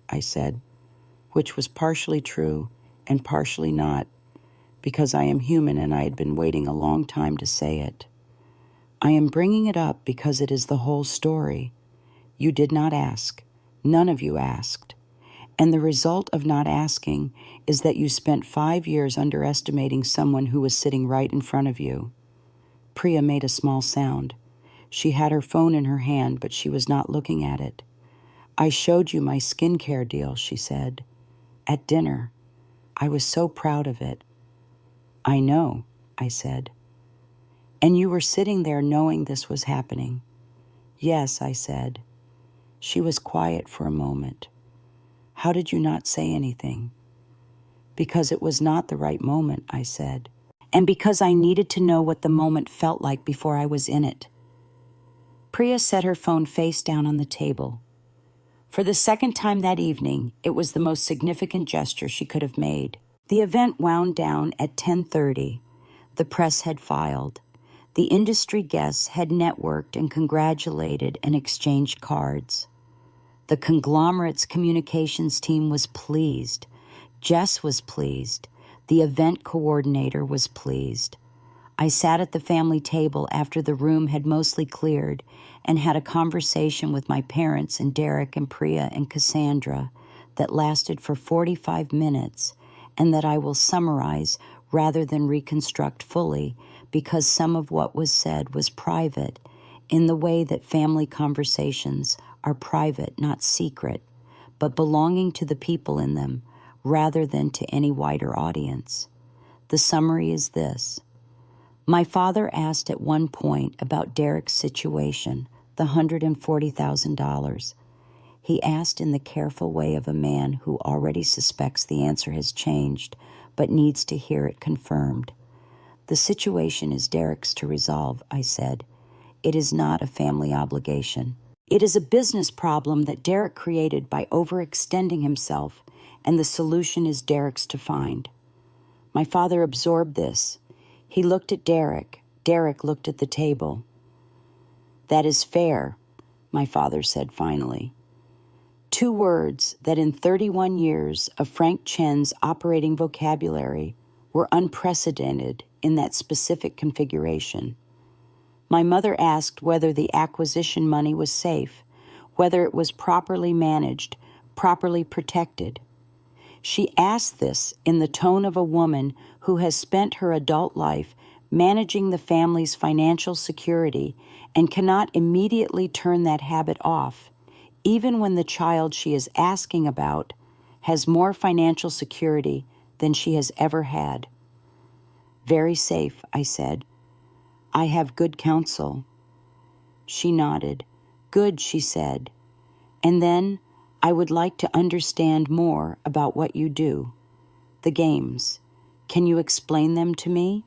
I said, which was partially true and partially not, because I am human and I had been waiting a long time to say it. "I am bringing it up because it is the whole story. You did not ask. None of you asked. And the result of not asking is that you spent 5 years underestimating someone who was sitting right in front of you." Priya made a small sound. She had her phone in her hand, but she was not looking at it. "I showed you my skincare deal," she said. "At dinner. I was so proud of it." "I know," I said. "And you were sitting there knowing this was happening." "Yes," I said. She was quiet for a moment. "How did you not say anything?" "Because it was not the right moment," I said. "And because I needed to know what the moment felt like before I was in it." Priya set her phone face down on the table. For the second time that evening, it was the most significant gesture she could have made. The event wound down at 10:30. The press had filed. The industry guests had networked and congratulated and exchanged cards. The conglomerate's communications team was pleased. Jess was pleased. The event coordinator was pleased. I sat at the family table after the room had mostly cleared and had a conversation with my parents and Derek and Priya and Cassandra that lasted for 45 minutes and that I will summarize rather than reconstruct fully because some of what was said was private in the way that family conversations are private, not secret, but belonging to the people in them rather than to any wider audience. The summary is this. My father asked at one point about Derek's situation, the $140,000. He asked in the careful way of a man who already suspects the answer has changed, but needs to hear it confirmed. The situation is Derek's to resolve, I said. It is not a family obligation. It is a business problem that Derek created by overextending himself, and the solution is Derek's to find. My father absorbed this. He looked at Derek. Derek looked at the table. That is fair, my father said finally. 2 words that in 31 years of Frank Chen's operating vocabulary were unprecedented in that specific configuration. My mother asked whether the acquisition money was safe, whether it was properly managed, properly protected. She asked this in the tone of a woman who has spent her adult life managing the family's financial security and cannot immediately turn that habit off, even when the child she is asking about has more financial security than she has ever had. Very safe, I said. I have good counsel. She nodded. Good, she said. And then, I would like to understand more about what you do. The games. Can you explain them to me?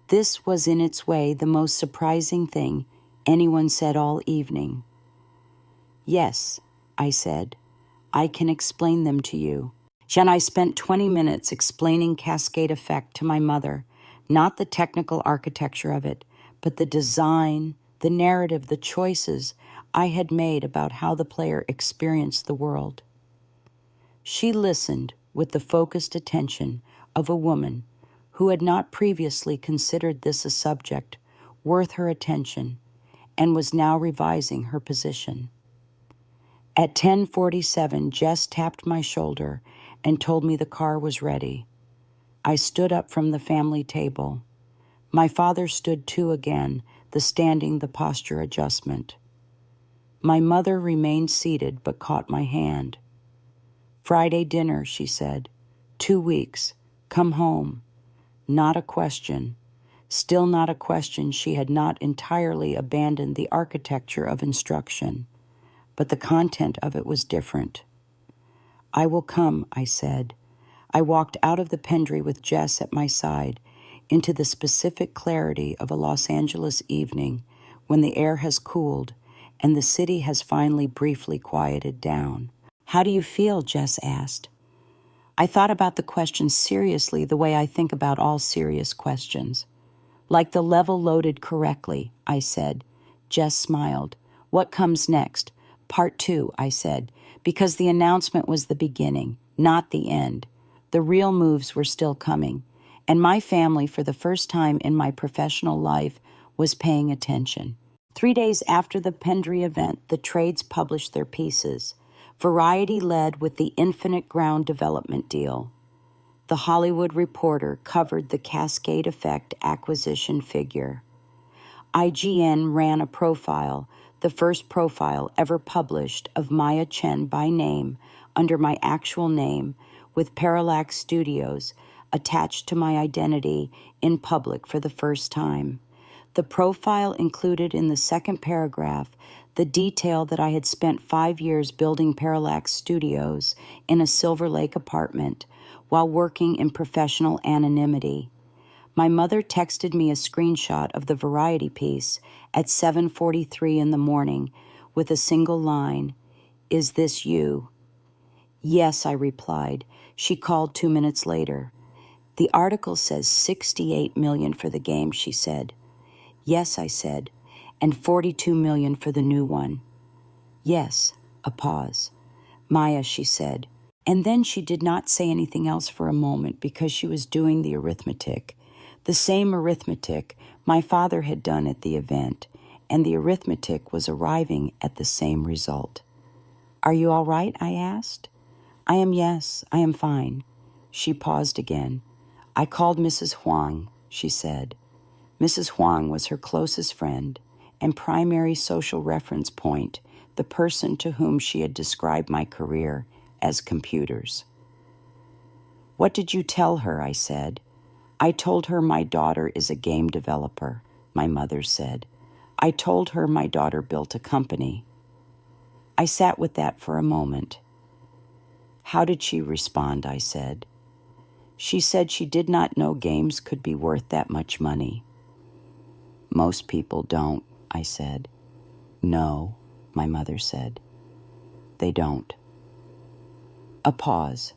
This was in its way the most surprising thing anyone said all evening. Yes, I said. I can explain them to you. And I spent 20 minutes explaining Cascade Effect to my mother, not the technical architecture of it, but the design, the narrative, the choices I had made about how the player experienced the world. She listened with the focused attention of a woman who had not previously considered this a subject worth her attention and was now revising her position. At 10:47, Jess tapped my shoulder and told me the car was ready. I stood up from the family table. My father stood too again, the posture adjustment. My mother remained seated but caught my hand. Friday dinner, she said. 2 weeks. Come home. Not a question. Still not a question she had not entirely abandoned the architecture of instruction, but the content of it was different. I will come, I said. I walked out of the pendry with Jess at my side into the specific clarity of a Los Angeles evening when the air has cooled and the city has finally briefly quieted down. How do you feel? Jess asked. I thought about the question seriously the way I think about all serious questions. Like the level loaded correctly, I said. Jess smiled. What comes next? Part 2, I said, because the announcement was the beginning, not the end. The real moves were still coming, and my family, for the first time in my professional life, was paying attention. 3 days after the Pendry event, the trades published their pieces. Variety led with the Infinite Ground development deal. The Hollywood Reporter covered the Cascade Effect acquisition figure. IGN ran a profile, the first profile ever published of Maya Chen by name, under my actual name, with Parallax Studios attached to my identity in public for the first time. The profile included in the second paragraph the detail that I had spent 5 years building Parallax Studios in a Silver Lake apartment while working in professional anonymity. My mother texted me a screenshot of the Variety piece at 7:43 in the morning with a single line, "Is this you?" Yes, I replied. She called 2 minutes later. The article says $68 million for the game, she said. Yes, I said, and 42 million for the new one. Yes, a pause. Maya, she said, and then she did not say anything else for a moment because she was doing the arithmetic. The same arithmetic my father had done at the event, and the arithmetic was arriving at the same result. Are you all right? I asked. Yes, I am fine. She paused again. I called Mrs. Huang, she said. Mrs. Huang was her closest friend and primary social reference point, the person to whom she had described my career as computers. What did you tell her? I said. I told her my daughter is a game developer, my mother said. I told her my daughter built a company. I sat with that for a moment. How did she respond? I said. She said she did not know games could be worth that much money. Most people don't, I said. No, my mother said. They don't. A pause.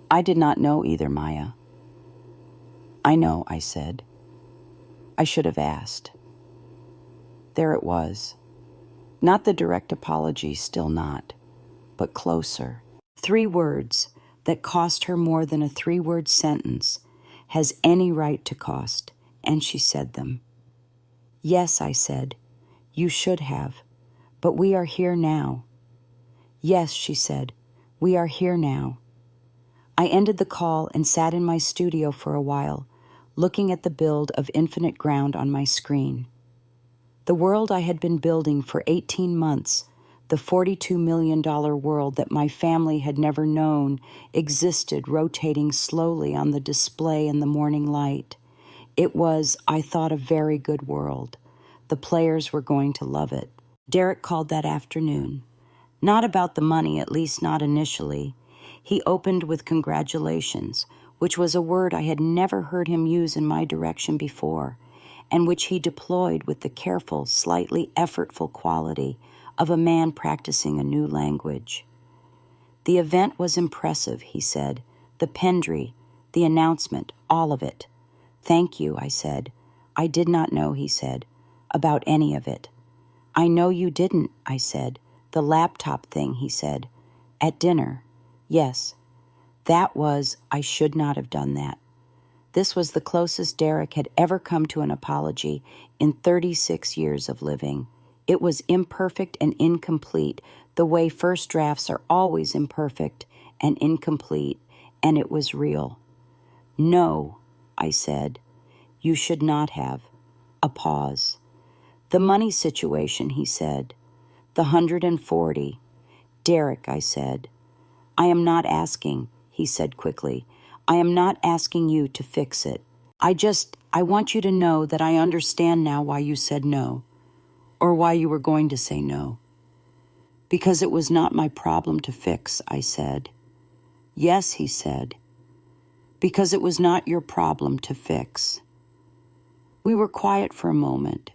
I did not know either, Maya. I know, I said. I should have asked. There it was. Not the direct apology, still not, but closer. 3 words that cost her more than a 3-word sentence has any right to cost, and she said them. Yes, I said, you should have, but we are here now. Yes, she said, we are here now. I ended the call and sat in my studio for a while, looking at the build of infinite ground on my screen. The world I had been building for 18 months, the $42 million world that my family had never known, existed rotating slowly on the display in the morning light. It was, I thought, a very good world. The players were going to love it. Derek called that afternoon. Not about the money, at least not initially. He opened with congratulations, which was a word I had never heard him use in my direction before, and which he deployed with the careful, slightly effortful quality of a man practicing a new language. The event was impressive, he said. The pendry, the announcement, all of it. Thank you, I said. I did not know, he said, about any of it. I know you didn't, I said. The laptop thing, he said. At dinner. Yes. That was, I should not have done that. This was the closest Derek had ever come to an apology in 36 years of living. It was imperfect and incomplete, the way first drafts are always imperfect and incomplete, and it was real. No, I said. You should not have. A pause. The money situation, he said. The 140. Derek, I said. I am not asking, he said quickly. I am not asking you to fix it. I want you to know that I understand now why you said no, or why you were going to say no. Because it was not my problem to fix, I said. Yes, he said. Because it was not your problem to fix. We were quiet for a moment.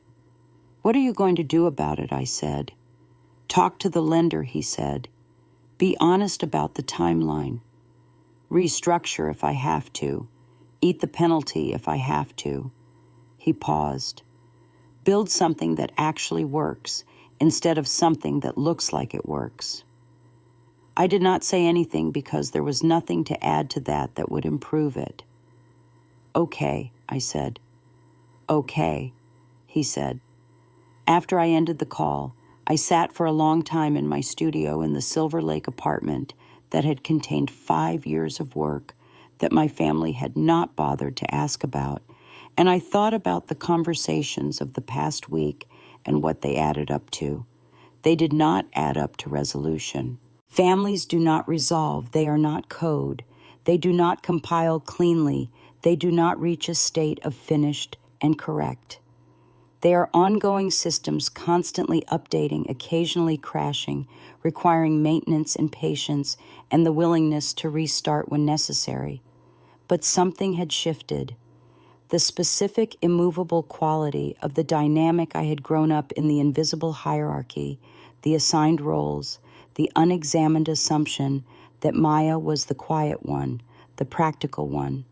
What are you going to do about it, I said. Talk to the lender, he said. Be honest about the timeline. Restructure if I have to. Eat the penalty if I have to. He paused. Build something that actually works instead of something that looks like it works. I did not say anything because there was nothing to add to that would improve it. Okay, I said. Okay, he said. After I ended the call, I sat for a long time in my studio in the Silver Lake apartment that had contained 5 years of work that my family had not bothered to ask about, and I thought about the conversations of the past week and what they added up to. They did not add up to resolution. Families do not resolve. They are not code. They do not compile cleanly. They do not reach a state of finished and correct. They are ongoing systems constantly updating, occasionally crashing, requiring maintenance and patience and the willingness to restart when necessary. But something had shifted. The specific, immovable quality of the dynamic I had grown up in the invisible hierarchy, the assigned roles, the unexamined assumption that Maya was the quiet one, the practical one,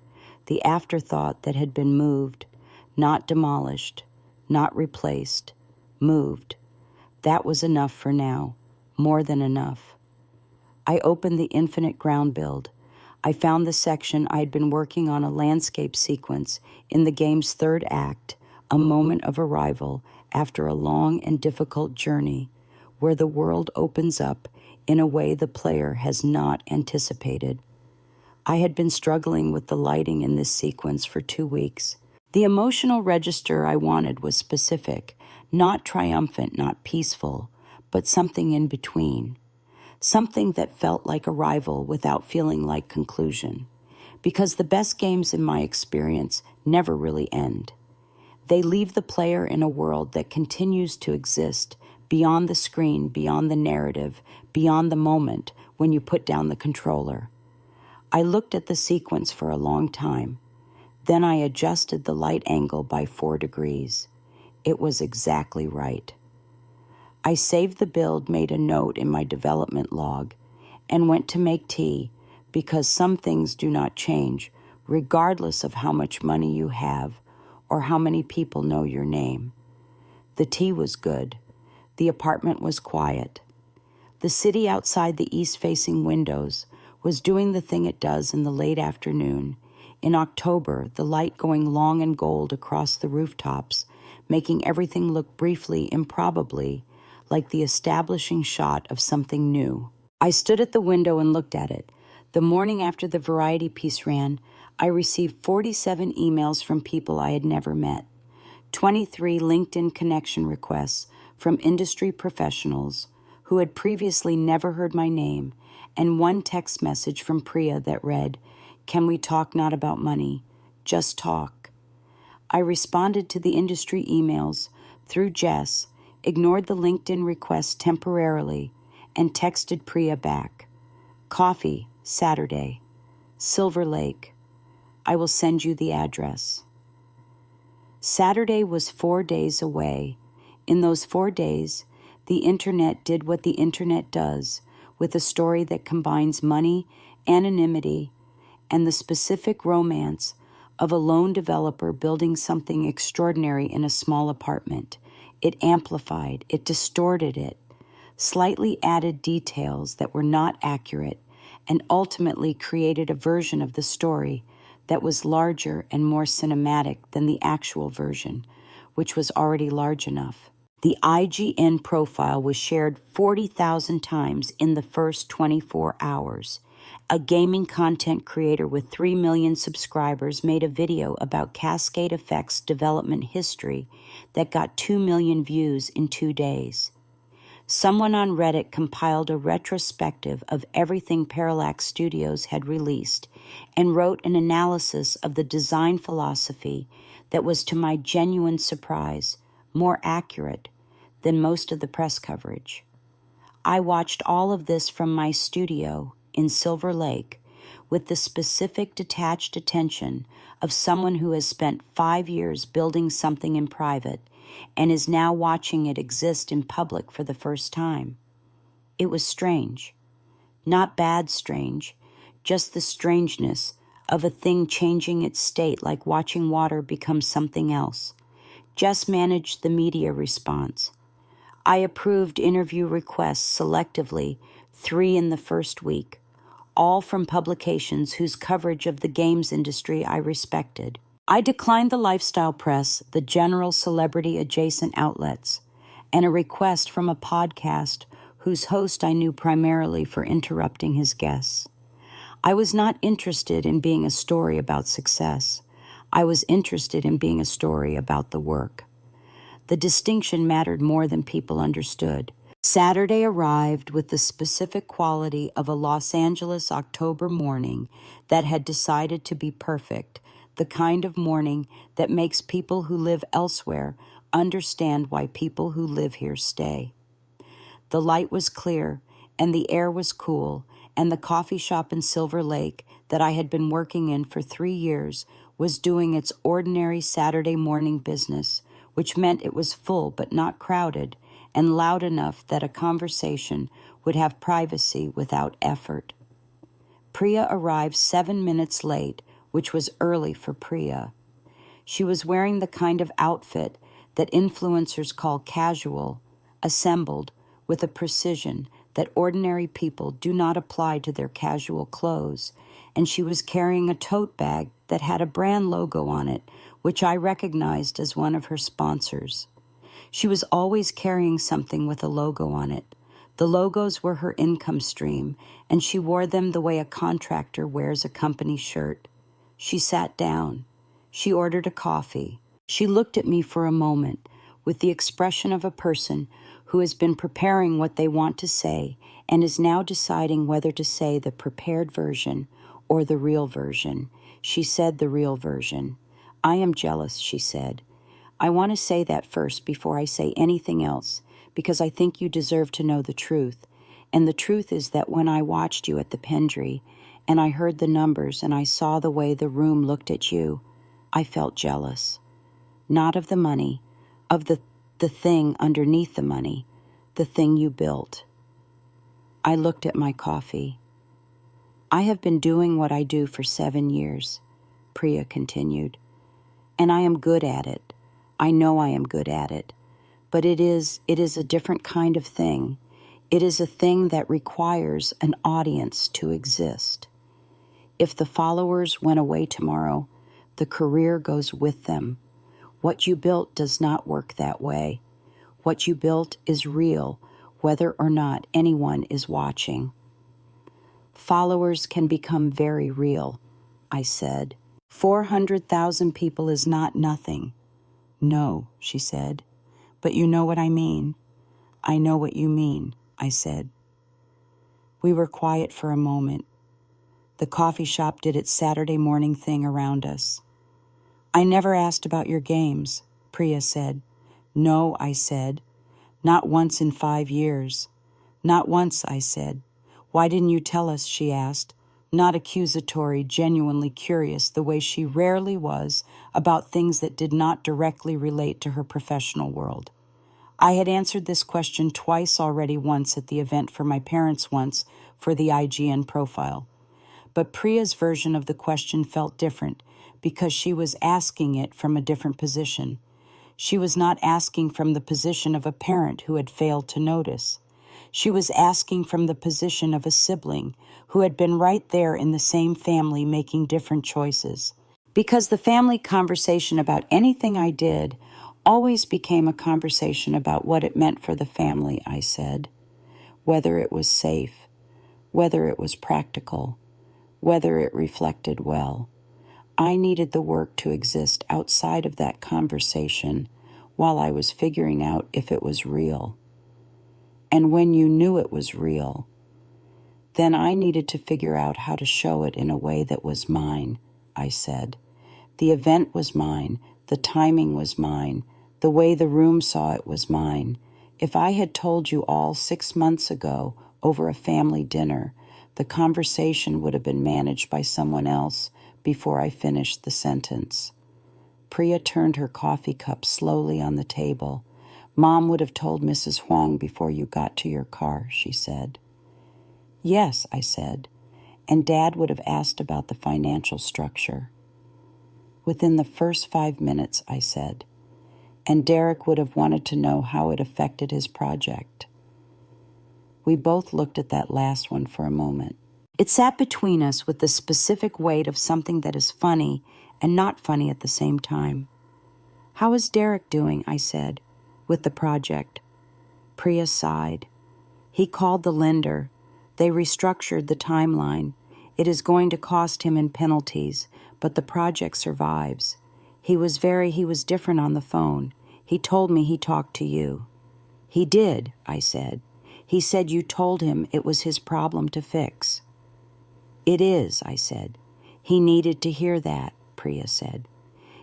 the afterthought that had been moved, not demolished, not replaced, moved. That was enough for now, more than enough. I opened the infinite ground build. I found the section I'd been working on, a landscape sequence in the game's third act, a moment of arrival after a long and difficult journey, where the world opens up in a way the player has not anticipated. I had been struggling with the lighting in this sequence for 2 weeks. The emotional register I wanted was specific, not triumphant, not peaceful, but something in between. Something that felt like arrival without feeling like conclusion. Because the best games in my experience never really end. They leave the player in a world that continues to exist beyond the screen, beyond the narrative, beyond the moment when you put down the controller. I looked at the sequence for a long time. Then I adjusted the light angle by 4 degrees. It was exactly right. I saved the build, made a note in my development log, and went to make tea because some things do not change, regardless of how much money you have or how many people know your name. The tea was good. The apartment was quiet. The city outside the east-facing windows was doing the thing it does in the late afternoon. In October, the light going long and gold across the rooftops, making everything look briefly, improbably, like the establishing shot of something new. I stood at the window and looked at it. The morning after the Variety piece ran, I received 47 emails from people I had never met, 23 LinkedIn connection requests from industry professionals who had previously never heard my name, and 1 text message from Priya that read, "Can we talk not about money? Just talk." I responded to the industry emails through Jess, ignored the LinkedIn request temporarily, and texted Priya back. "Coffee, Saturday. Silver Lake. I will send you the address." Saturday was 4 days away. In those 4 days, the internet did what the internet does with a story that combines money, anonymity, and the specific romance of a lone developer building something extraordinary in a small apartment. It amplified, it distorted it, slightly added details that were not accurate, and ultimately created a version of the story that was larger and more cinematic than the actual version, which was already large enough. The IGN profile was shared 40,000 times in the first 24 hours. A gaming content creator with 3 million subscribers made a video about Cascade Effects development history that got 2 million views in 2 days. Someone on Reddit compiled a retrospective of everything Parallax Studios had released and wrote an analysis of the design philosophy that was, to my genuine surprise, more accurate than most of the press coverage. I watched all of this from my studio in Silver Lake with the specific detached attention of someone who has spent 5 years building something in private and is now watching it exist in public for the first time. It was strange. Not bad strange, just the strangeness of a thing changing its state, like watching water become something else. Jess managed the media response. I approved interview requests selectively, 3 in the first week, all from publications whose coverage of the games industry I respected. I declined the lifestyle press, the general celebrity-adjacent outlets, and a request from a podcast whose host I knew primarily for interrupting his guests. I was not interested in being a story about success. I was interested in being a story about the work. The distinction mattered more than people understood. Saturday arrived with the specific quality of a Los Angeles October morning that had decided to be perfect, the kind of morning that makes people who live elsewhere understand why people who live here stay. The light was clear, and the air was cool, and the coffee shop in Silver Lake that I had been working in for 3 years was doing its ordinary Saturday morning business, which meant it was full but not crowded, and loud enough that a conversation would have privacy without effort. Priya arrived 7 minutes late, which was early for Priya. She was wearing the kind of outfit that influencers call casual, assembled with a precision that ordinary people do not apply to their casual clothes, and she was carrying a tote bag that had a brand logo on it, which I recognized as one of her sponsors. She was always carrying something with a logo on it. The logos were her income stream, and she wore them the way a contractor wears a company shirt. She sat down. She ordered a coffee. She looked at me for a moment with the expression of a person who has been preparing what they want to say and is now deciding whether to say the prepared version or the real version. She said the real version. "I am jealous," she said. "I want to say that first before I say anything else, because I think you deserve to know the truth. And the truth is that when I watched you at the Pendry, and I heard the numbers and I saw the way the room looked at you, I felt jealous. Not of the money, of the thing underneath the money, the thing you built." I looked at my coffee. "I have been doing what I do for 7 years," Priya continued, "and I am good at it. I know I am good at it. But it is a different kind of thing. It is a thing that requires an audience to exist. If the followers went away tomorrow, the career goes with them. What you built does not work that way. What you built is real, whether or not anyone is watching. Followers can become very real," I said. 400,000 people is not nothing." "No," she said, "but you know what I mean." "I know what you mean," I said. We were quiet for a moment. The coffee shop did its Saturday morning thing around us. "I never asked about your games," Priya said. "No," I said. "Not once in 5 years." "Not once," I said. "Why didn't you tell us?" she asked, not accusatory, genuinely curious, the way she rarely was about things that did not directly relate to her professional world. I had answered this question twice already, once at the event for my parents, once for the IGN profile. But Priya's version of the question felt different because she was asking it from a different position. She was not asking from the position of a parent who had failed to notice. She was asking from the position of a sibling who had been right there in the same family making different choices. Because the family conversation about anything I did always became a conversation about what it meant for the family, I said. Whether it was safe, whether it was practical, whether it reflected well. I needed the work to exist outside of that conversation while I was figuring out if it was real. And when you knew it was real, then I needed to figure out how to show it in a way that was mine, I said. The event was mine, the timing was mine, the way the room saw it was mine. If I had told you all 6 months ago over a family dinner, the conversation would have been managed by someone else before I finished the sentence. Priya turned her coffee cup slowly on the table. "Mom would have told Mrs. Huang before you got to your car," she said. "Yes," I said, "and Dad would have asked about the financial structure." "Within the first 5 minutes," I said, "and Derek would have wanted to know how it affected his project." We both looked at that last one for a moment. It sat between us with the specific weight of something that is funny and not funny at the same time. "How is Derek doing?" I said, "with the project?" Priya sighed. "He called the lender. They restructured the timeline. It is going to cost him in penalties, but the project survives. He was different on the phone. He told me he talked to you." "He did," I said. "He said you told him it was his problem to fix." "It is," I said. "He needed to hear that," Priya said.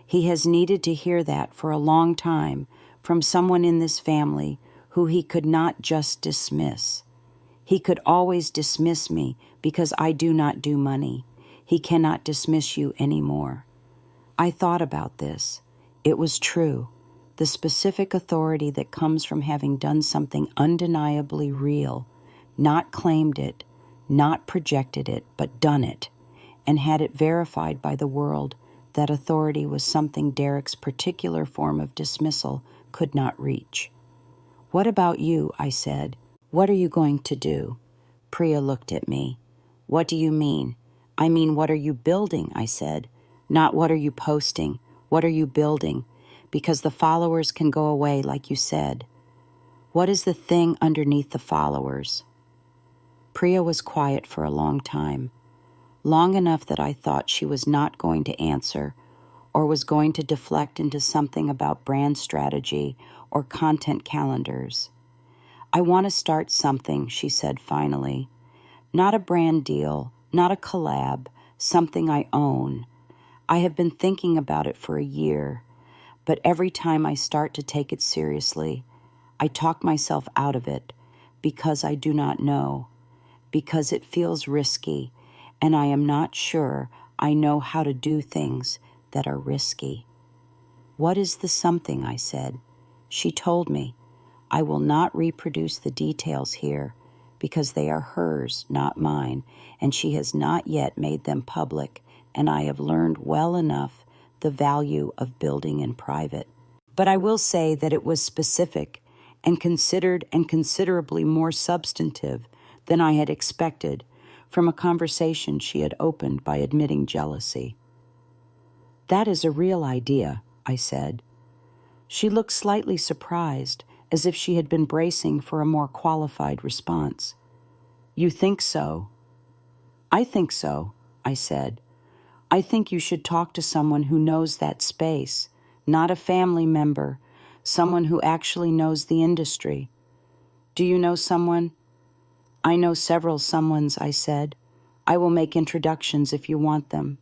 "He has needed to hear that for a long time from someone in this family who he could not just dismiss. He could always dismiss me because I do not do money. He cannot dismiss you anymore." I thought about this. It was true. The specific authority that comes from having done something undeniably real, not claimed it, not projected it, but done it, and had it verified by the world. That authority was something Derek's particular form of dismissal could not reach. "What about you?" I said. "What are you going to do?" Priya looked at me. "What do you mean?" "I mean, what are you building?" I said. "Not what are you posting. What are you building? Because the followers can go away, like you said." "What is the thing underneath the followers?" Priya was quiet for a long time, long enough that I thought she was not going to answer or was going to deflect into something about brand strategy or content calendars. "I want to start something," she said finally. "Not a brand deal, not a collab, something I own. I have been thinking about it for a year, but every time I start to take it seriously, I talk myself out of it because I do not know, because it feels risky, and I am not sure I know how to do things that are risky." "What is the something?" I said. She told me. I will not reproduce the details here because they are hers, not mine, and she has not yet made them public, and I have learned well enough the value of building in private. But I will say that it was specific and considered and considerably more substantive than I had expected from a conversation she had opened by admitting jealousy. "That is a real idea," I said. She looked slightly surprised, as if she had been bracing for a more qualified response. "You think so?" "I think so," I said. "I think you should talk to someone who knows that space, not a family member, someone who actually knows the industry." "Do you know someone?" "I know several someones," I said. "I will make introductions if you want them."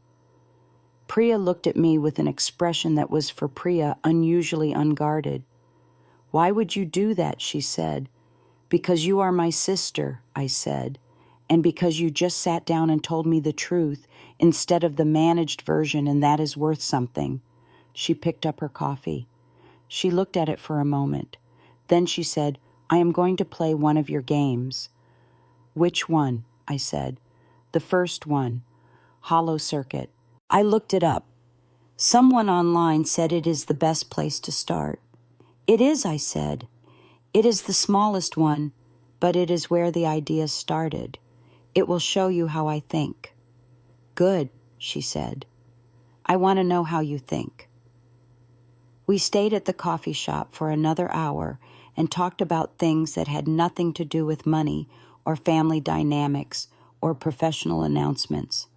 Priya looked at me with an expression that was for Priya unusually unguarded. "Why would you do that?" she said. "Because you are my sister," I said, "and because you just sat down and told me the truth instead of the managed version, and that is worth something." She picked up her coffee. She looked at it for a moment. Then she said, "I am going to play one of your games." "Which one?" I said. "The first one, Hollow Circuit." I looked it up. Someone online said it is the best place to start. "It is," I said. "It is the smallest one, but it is where the idea started. It will show you how I think." "Good," she said. "I want to know how you think." We stayed at the coffee shop for another hour and talked about things that had nothing to do with money or family dynamics or professional announcements.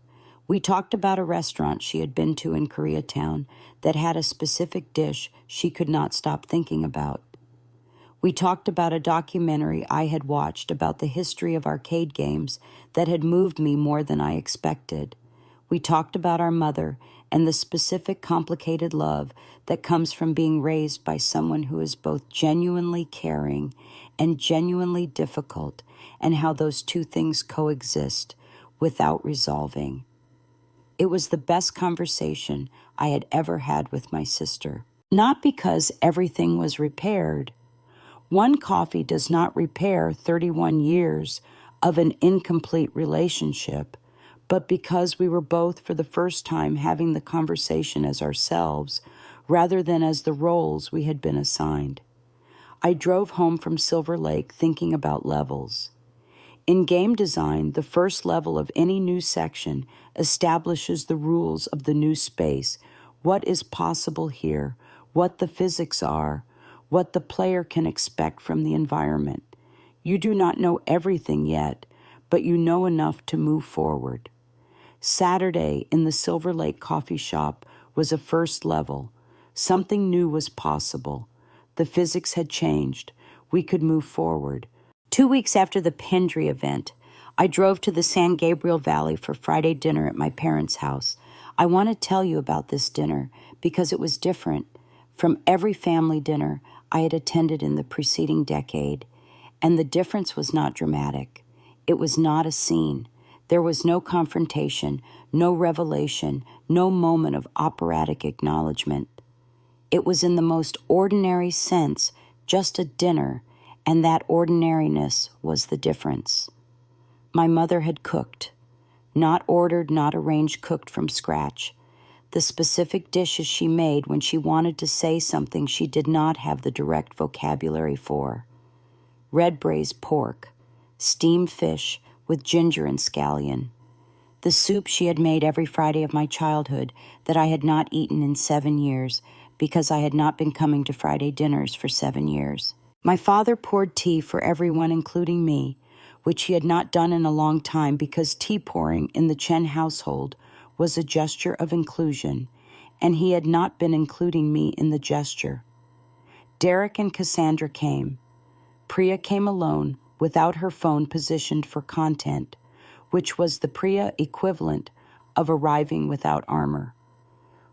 We talked about a restaurant she had been to in Koreatown that had a specific dish she could not stop thinking about. We talked about a documentary I had watched about the history of arcade games that had moved me more than I expected. We talked about our mother and the specific complicated love that comes from being raised by someone who is both genuinely caring and genuinely difficult, and how those two things coexist without resolving. It was the best conversation I had ever had with my sister. Not because everything was repaired. One coffee does not repair 31 years of an incomplete relationship, but because we were both for the first time having the conversation as ourselves, rather than as the roles we had been assigned. I drove home from Silver Lake thinking about levels. In game design, the first level of any new section establishes the rules of the new space, what is possible here, what the physics are, what the player can expect from the environment. You do not know everything yet, but you know enough to move forward. Saturday in the Silver Lake coffee shop was a first level. Something new was possible. The physics had changed. We could move forward. 2 weeks after the Pendry event, I drove to the San Gabriel Valley for Friday dinner at my parents' house. I want to tell you about this dinner because it was different from every family dinner I had attended in the preceding decade, and the difference was not dramatic. It was not a scene. There was no confrontation, no revelation, no moment of operatic acknowledgement. It was in the most ordinary sense just a dinner, and that ordinariness was the difference. My mother had cooked, not ordered, not arranged, cooked from scratch. the specific dishes she made when she wanted to say something she did not have the direct vocabulary for. Red braised pork, steamed fish with ginger and scallion, the soup she had made every Friday of my childhood that I had not eaten in 7 years because I had not been coming to Friday dinners for 7 years. My father poured tea for everyone, including me, which he had not done in a long time because tea pouring in the Chen household was a gesture of inclusion, and he had not been including me in the gesture. Derek and Cassandra came. Priya came alone, without her phone positioned for content, which was the Priya equivalent of arriving without armor.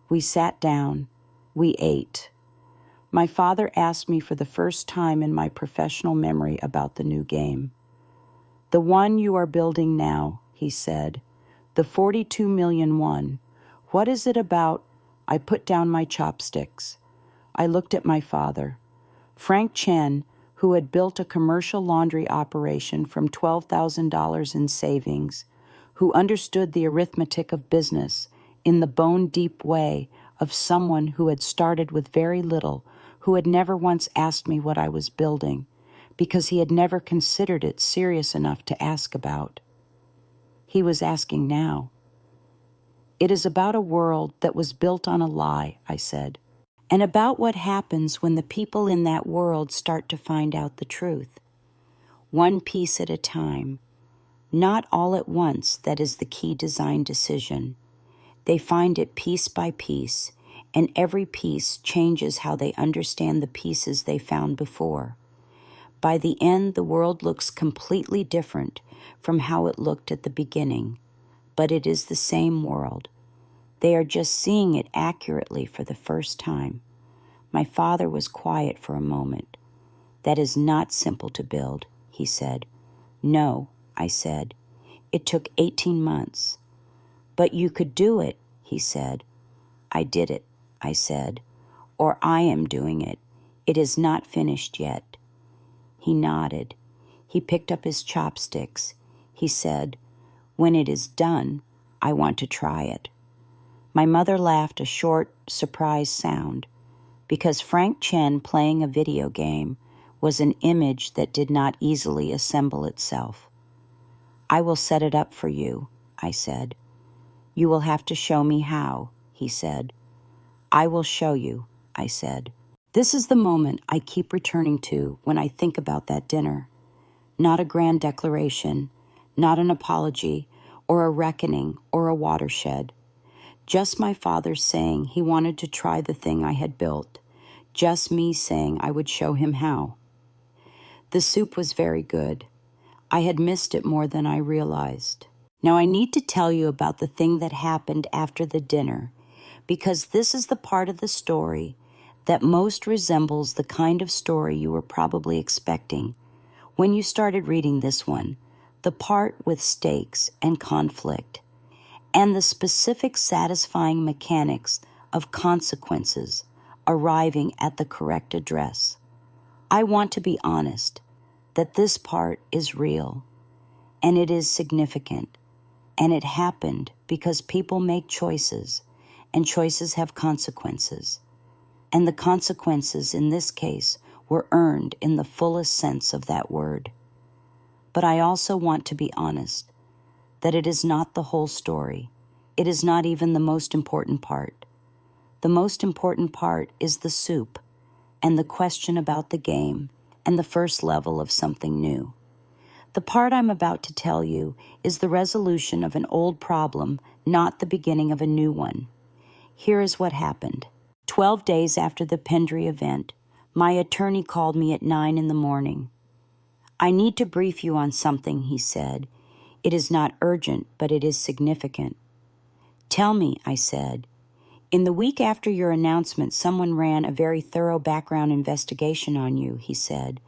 We sat down. We ate. My father asked me for the first time in my professional memory about the new game. "The one you are building now," he said. "The 42 million one. What is it about?" I put down my chopsticks. I looked at my father. Frank Chen, who had built a commercial laundry operation from $12,000 in savings, who understood the arithmetic of business in the bone-deep way of someone who had started with very little, who had never once asked me what I was building, because he had never considered it serious enough to ask about. He was asking now. "It is about a world that was built on a lie," I said, "and about what happens when the people in that world start to find out the truth. One piece at a time. Not all at once, that is the key design decision. They find it piece by piece, and every piece changes how they understand the pieces they found before. By the end, the world looks completely different from how it looked at the beginning, but it is the same world. They are just seeing it accurately for the first time." My father was quiet for a moment. "That is not simple to build," he said. "No," I said. "It took 18 months. But you could do it," he said. "I did it," I said. "Or I am doing it. It is not finished yet." He nodded. He picked up his chopsticks. He said, "When it is done, I want to try it." My mother laughed a short, surprised sound, because Frank Chen playing a video game was an image that did not easily assemble itself. "I will set it up for you," I said. "You will have to show me how," he said. "I will show you," I said. This is the moment I keep returning to when I think about that dinner. Not a grand declaration, not an apology, or a reckoning, or a watershed. Just my father saying he wanted to try the thing I had built. Just me saying I would show him how. The soup was very good. I had missed it more than I realized. Now I need to tell you about the thing that happened after the dinner, because this is the part of the story that most resembles the kind of story you were probably expecting when you started reading this one, the part with stakes and conflict, and the specific satisfying mechanics of consequences arriving at the correct address. I want to be honest that this part is real, and it is significant, and it happened because people make choices, and choices have consequences. And the consequences in this case were earned in the fullest sense of that word. But I also want to be honest that it is not the whole story. It is not even the most important part. The most important part is the soup and the question about the game and the first level of something new. The part I'm about to tell you is the resolution of an old problem, not the beginning of a new one. Here is what happened. 12 days after the Pendry event, my attorney called me at 9 in the morning. "I need to brief you on something," he said. "It is not urgent, but it is significant." "Tell me," I said. "In the week after your announcement, someone ran a very thorough background investigation on you," he said.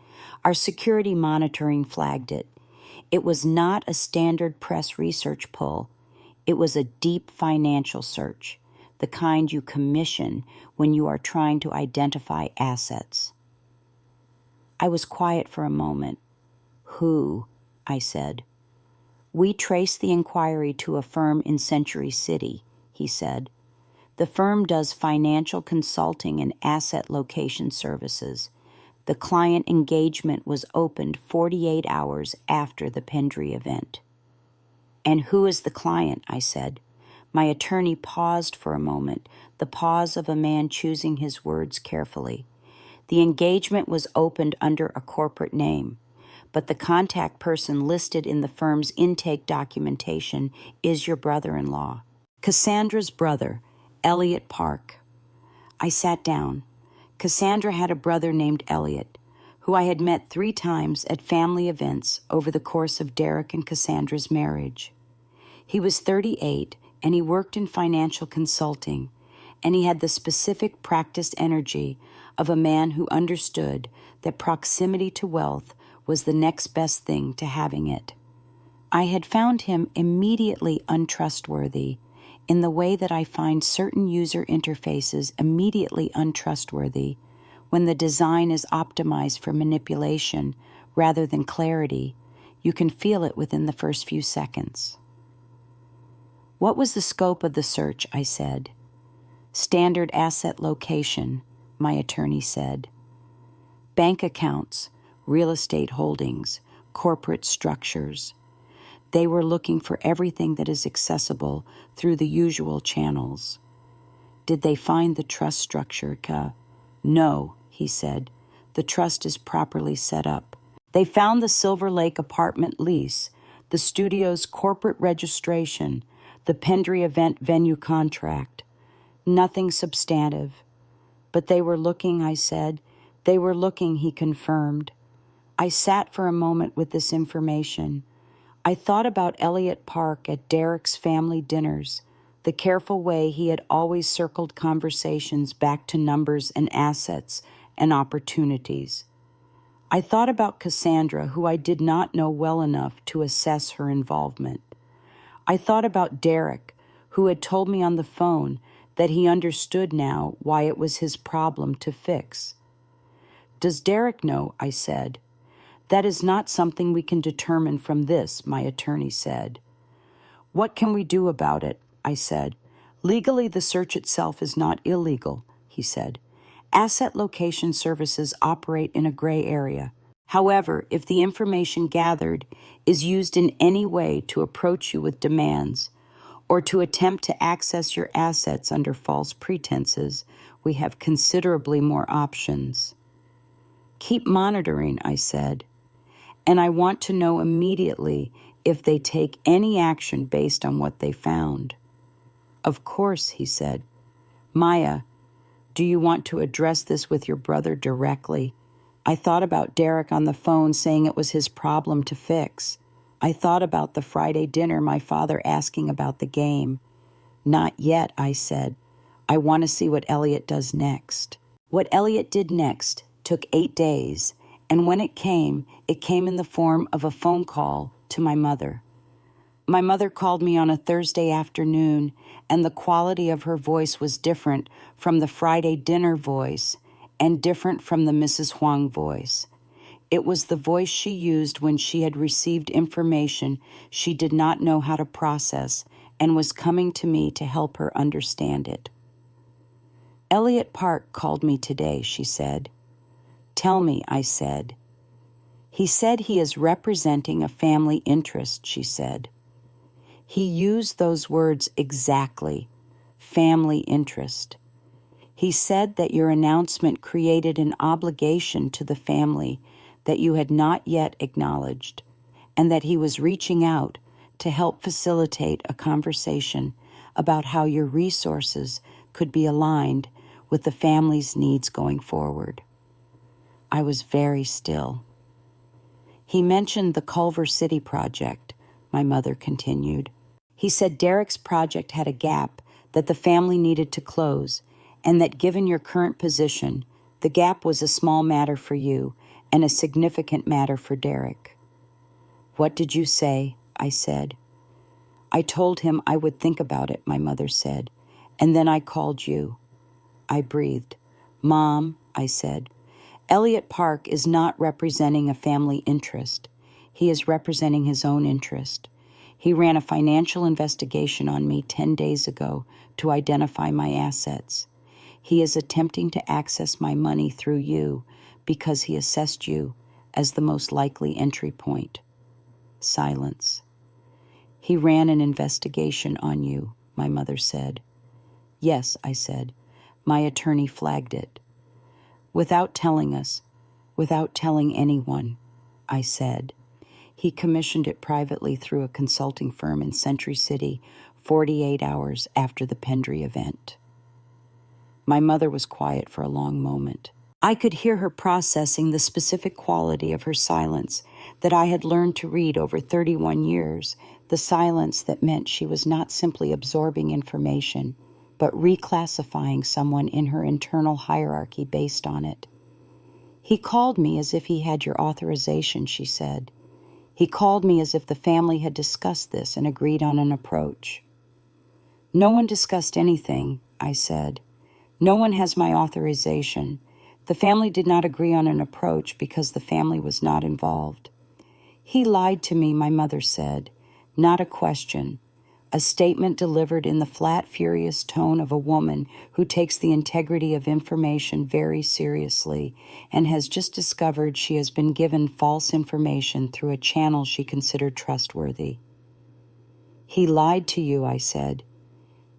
"Our security monitoring flagged it. It was not a standard press research pull. It was a deep financial search, the kind you commission when you are trying to identify assets." I was quiet for a moment. "Who?" I said. "We traced the inquiry to a firm in Century City," he said. The firm does financial consulting and asset location services. The client engagement was opened 48 hours after the Pendry event. And who is the client? I said. My attorney paused for a moment, the pause of a man choosing his words carefully. The engagement was opened under a corporate name, but the contact person listed in the firm's intake documentation is your brother-in-law. Cassandra's brother, Elliot Park. I sat down. Cassandra had a brother named Elliot, who I had met 3 times at family events over the course of Derek and Cassandra's marriage. He was 38, and he worked in financial consulting, and he had the specific practiced energy of a man who understood that proximity to wealth was the next best thing to having it. I had found him immediately untrustworthy in the way that I find certain user interfaces immediately untrustworthy when the design is optimized for manipulation rather than clarity. You can feel it within the first few seconds. What was the scope of the search? I said. Standard asset location, my attorney said. Bank accounts, real estate holdings, corporate structures. They were looking for everything that is accessible through the usual channels. Did they find the trust structure? No, he said. The trust is properly set up. They found the Silver Lake apartment lease, the studio's corporate registration, the Pendry event venue contract. Nothing substantive. But they were looking, I said. They were looking, he confirmed. I sat for a moment with this information. I thought about Elliot Park at Derek's family dinners, the careful way he had always circled conversations back to numbers and assets and opportunities. I thought about Cassandra, who I did not know well enough to assess her involvement. I thought about Derek, who had told me on the phone that he understood now why it was his problem to fix. Does Derek know? I said. That is not something we can determine from this, my attorney said. What can we do about it? I said. Legally, the search itself is not illegal, he said. Asset location services operate in a gray area. However, if the information gathered is used in any way to approach you with demands or to attempt to access your assets under false pretenses, we have considerably more options. Keep monitoring, I said, and I want to know immediately if they take any action based on what they found. Of course, he said. Maya, do you want to address this with your brother directly? I thought about Derek on the phone saying it was his problem to fix. I thought about the Friday dinner, my father asking about the game. Not yet, I said. I want to see what Elliot does next. What Elliot did next took 8 days, and when it came in the form of a phone call to my mother. My mother called me on a Thursday afternoon, and the quality of her voice was different from the Friday dinner voice and different from the Mrs. Huang voice. It was the voice she used when she had received information she did not know how to process and was coming to me to help her understand it. Elliot Park called me today, she said. Tell me, I said. He said he is representing a family interest, she said. He used those words exactly, family interest. He said that your announcement created an obligation to the family that you had not yet acknowledged, and that he was reaching out to help facilitate a conversation about how your resources could be aligned with the family's needs going forward. I was very still. He mentioned the Culver City project, my mother continued. He said Derek's project had a gap that the family needed to close, and that given your current position, the gap was a small matter for you and a significant matter for Derek. What did you say? I said. I told him I would think about it, my mother said, and then I called you. I breathed. Mom, I said, Elliot Park is not representing a family interest. He is representing his own interest. He ran a financial investigation on me 10 days ago to identify my assets. He is attempting to access my money through you because he assessed you as the most likely entry point. Silence. He ran an investigation on you, my mother said. Yes, I said. My attorney flagged it. Without telling us, without telling anyone, I said. He commissioned it privately through a consulting firm in Century City 48 hours after the Pendry event. My mother was quiet for a long moment. I could hear her processing the specific quality of her silence that I had learned to read over 31 years, the silence that meant she was not simply absorbing information, but reclassifying someone in her internal hierarchy based on it. He called me as if he had your authorization, she said. He called me as if the family had discussed this and agreed on an approach. No one discussed anything, I said. No one has my authorization. The family did not agree on an approach because the family was not involved. He lied to me, my mother said. Not a question. A statement delivered in the flat, furious tone of a woman who takes the integrity of information very seriously and has just discovered she has been given false information through a channel she considered trustworthy. He lied to you, I said,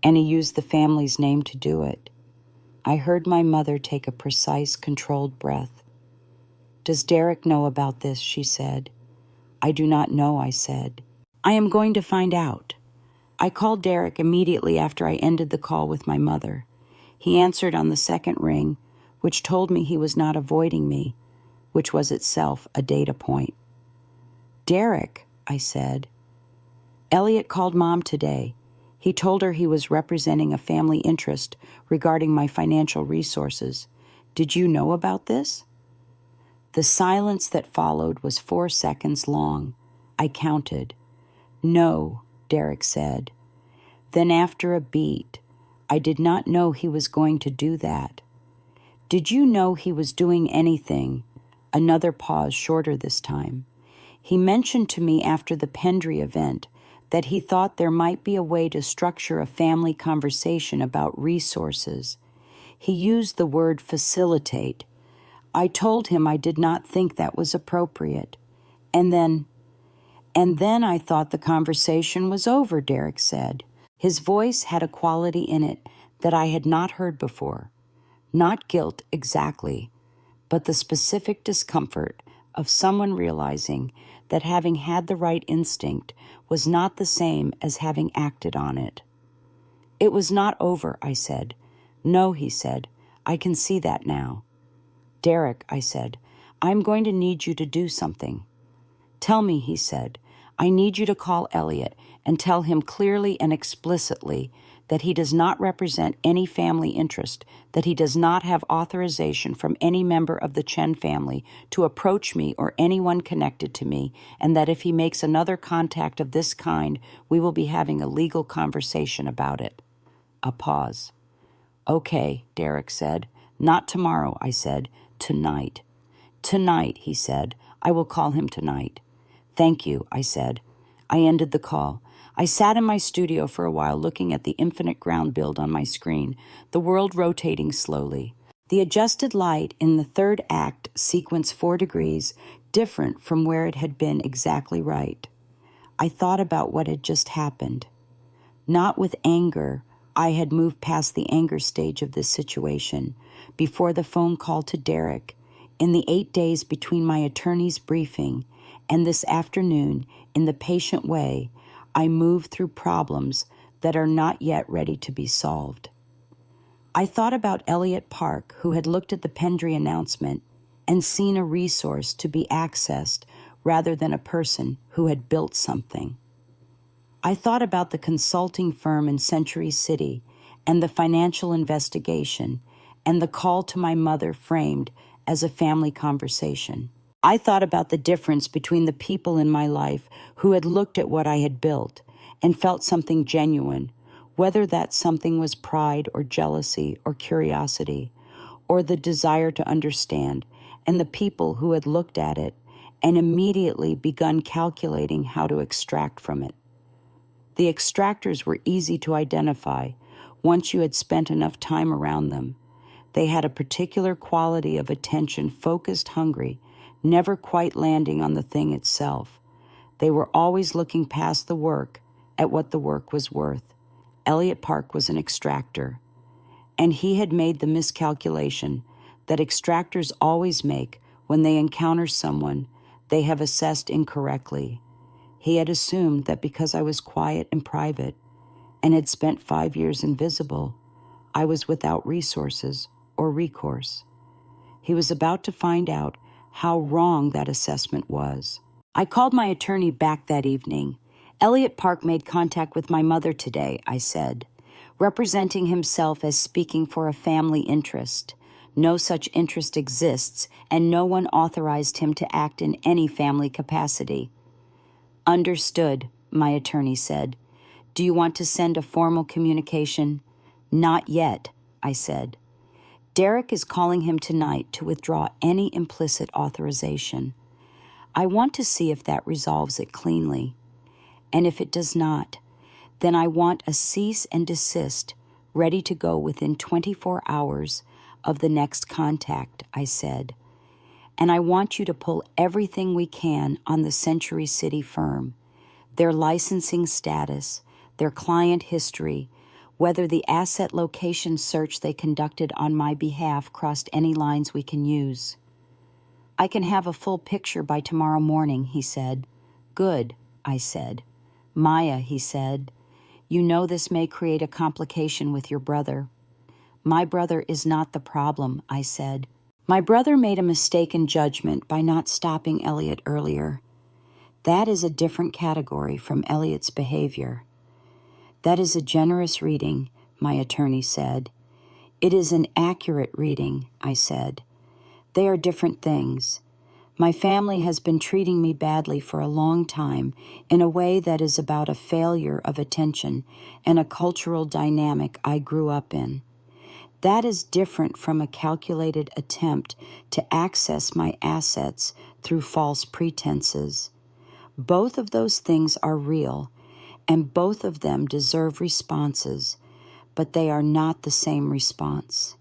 and he used the family's name to do it. I heard my mother take a precise, controlled breath. Does Derek know about this? She said. I do not know, I said. I am going to find out. I called Derek immediately after I ended the call with my mother. He answered on the second ring, which told me he was not avoiding me, which was itself a data point. Derek, I said. Elliot called Mom today. He told her he was representing a family interest regarding my financial resources. Did you know about this? The silence that followed was 4 seconds long. I counted. No, Derek said. Then after a beat, I did not know he was going to do that. Did you know he was doing anything? Another pause, shorter this time. He mentioned to me after the Pendry event that he thought there might be a way to structure a family conversation about resources. He used the word facilitate. I told him I did not think that was appropriate. And then I thought the conversation was over, Derek said. His voice had a quality in it that I had not heard before. Not guilt exactly, but the specific discomfort of someone realizing that having had the right instinct was not the same as having acted on it. It was not over, I said. No, he said. I can see that now. Derek, I said, I'm going to need you to do something. Tell me, he said. I need you to call Elliot and tell him clearly and explicitly that he does not represent any family interest, that he does not have authorization from any member of the Chen family to approach me or anyone connected to me, and that if he makes another contact of this kind, we will be having a legal conversation about it. A pause. Okay, Derek said. Not tomorrow, I said. Tonight. Tonight, he said. I will call him tonight. Thank you, I said. I ended the call. I sat in my studio for a while looking at the infinite ground build on my screen, the world rotating slowly. The adjusted light in the third act sequence 4 degrees, different from where it had been exactly right. I thought about what had just happened. Not with anger. I had moved past the anger stage of this situation. Before the phone call to Derek, in the 8 days between my attorney's briefing and this afternoon, in the patient way, I move through problems that are not yet ready to be solved. I thought about Elliot Park, who had looked at the Pendry announcement and seen a resource to be accessed rather than a person who had built something. I thought about the consulting firm in Century City and the financial investigation and the call to my mother framed as a family conversation. I thought about the difference between the people in my life who had looked at what I had built and felt something genuine, whether that something was pride or jealousy or curiosity, or the desire to understand, and the people who had looked at it and immediately begun calculating how to extract from it. The extractors were easy to identify once you had spent enough time around them. They had a particular quality of attention, focused, hungry, never quite landing on the thing itself. They were always looking past the work at what the work was worth. Elliot Park was an extractor, and he had made the miscalculation that extractors always make when they encounter someone they have assessed incorrectly. He had assumed that because I was quiet and private and had spent 5 years invisible, I was without resources or recourse. He was about to find out how wrong that assessment was. I called my attorney back that evening. Elliot Park made contact with my mother today, I said, representing himself as speaking for a family interest. No such interest exists, and no one authorized him to act in any family capacity. Understood, my attorney said. Do you want to send a formal communication? Not yet, I said. Derek is calling him tonight to withdraw any implicit authorization. I want to see if that resolves it cleanly. And if it does not, then I want a cease and desist ready to go within 24 hours of the next contact, I said. And I want you to pull everything we can on the Century City firm, their licensing status, their client history, whether the asset location search they conducted on my behalf crossed any lines we can use. I can have a full picture by tomorrow morning, he said. Good, I said. Maya, he said, you know this may create a complication with your brother. My brother is not the problem, I said. My brother made a mistaken judgment by not stopping Elliot earlier. That is a different category from Elliot's behavior. That is a generous reading, my attorney said. It is an accurate reading, I said. They are different things. My family has been treating me badly for a long time in a way that is about a failure of attention and a cultural dynamic I grew up in. That is different from a calculated attempt to access my assets through false pretenses. Both of those things are real, and both of them deserve responses, but they are not the same response.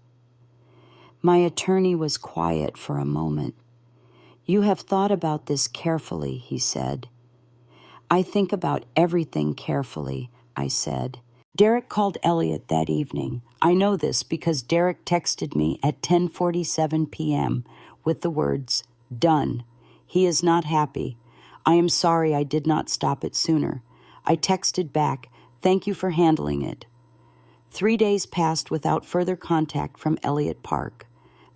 My attorney was quiet for a moment. You have thought about this carefully, he said. I think about everything carefully, I said. Derek called Elliot that evening. I know this because Derek texted me at 10:47 p.m. with the words, done. He is not happy. I am sorry I did not stop it sooner. I texted back, thank you for handling it. 3 days passed without further contact from Elliot Park.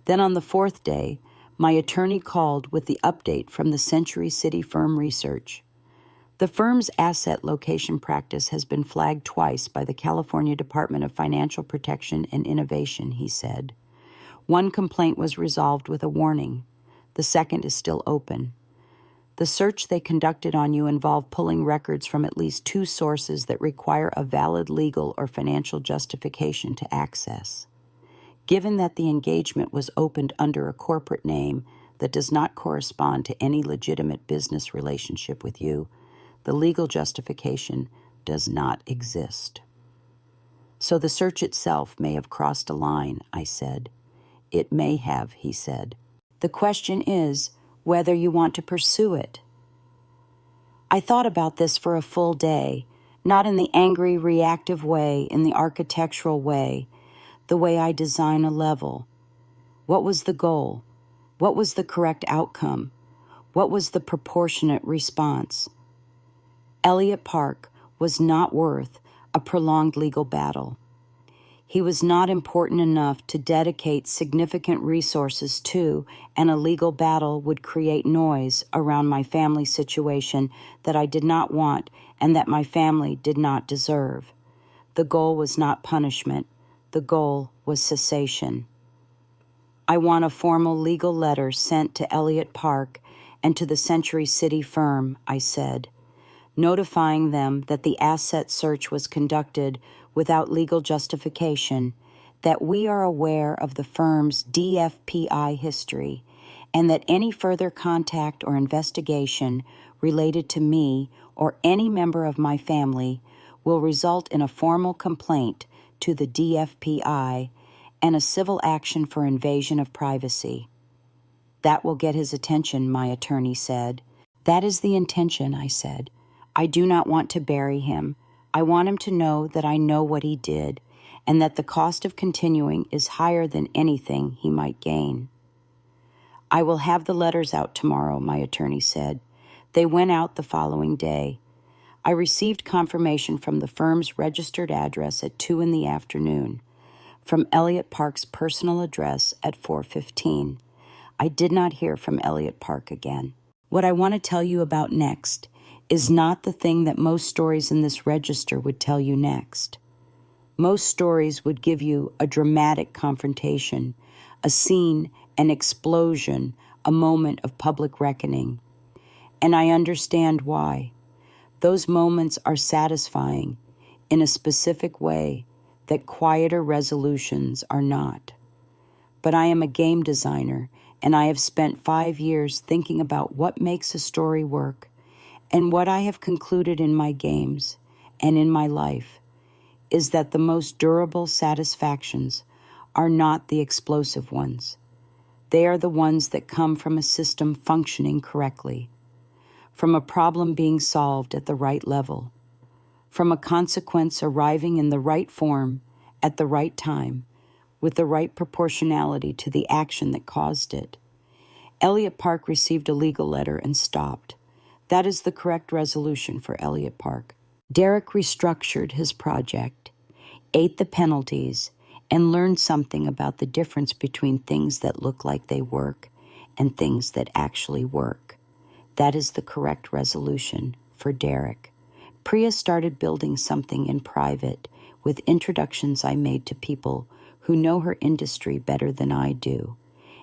Then on the 4th day, my attorney called with the update from the Century City firm research. The firm's asset location practice has been flagged twice by the California Department of Financial Protection and Innovation, he said. One complaint was resolved with a warning. The second is still open. The search they conducted on you involved pulling records from at least 2 sources that require a valid legal or financial justification to access. Given that the engagement was opened under a corporate name that does not correspond to any legitimate business relationship with you, the legal justification does not exist. So the search itself may have crossed a line, I said. It may have, he said. The question is whether you want to pursue it. I thought about this for a full day, not in the angry, reactive way, in the architectural way, the way I design a level. What was the goal? What was the correct outcome? What was the proportionate response? Elliot Park was not worth a prolonged legal battle. He was not important enough to dedicate significant resources to, and a legal battle would create noise around my family situation that I did not want and that my family did not deserve. The goal was not punishment. The goal was cessation. I want a formal legal letter sent to Elliot Park and to the Century City firm, I said, notifying them that the asset search was conducted without legal justification, that we are aware of the firm's DFPI history, and that any further contact or investigation related to me or any member of my family will result in a formal complaint to the DFPI and a civil action for invasion of privacy. That will get his attention, my attorney said. That is the intention, I said. I do not want to bury him. I want him to know that I know what he did, and that the cost of continuing is higher than anything he might gain. I will have the letters out tomorrow, my attorney said. They went out the following day. I received confirmation from the firm's registered address at 2 p.m, from Elliott Park's personal address at 4:15. I did not hear from Elliott Park again. What I want to tell you about next is not the thing that most stories in this register would tell you next. Most stories would give you a dramatic confrontation, a scene, an explosion, a moment of public reckoning. And I understand why. Those moments are satisfying in a specific way that quieter resolutions are not. But I am a game designer, and I have spent 5 years thinking about what makes a story work, and what I have concluded in my games and in my life is that the most durable satisfactions are not the explosive ones. They are the ones that come from a system functioning correctly, from a problem being solved at the right level, from a consequence arriving in the right form at the right time, with the right proportionality to the action that caused it. Elliott Park received a legal letter and stopped. That is the correct resolution for Elliott Park. Derek restructured his project, ate the penalties, and learned something about the difference between things that look like they work and things that actually work. That is the correct resolution for Derek. Priya started building something in private with introductions I made to people who know her industry better than I do.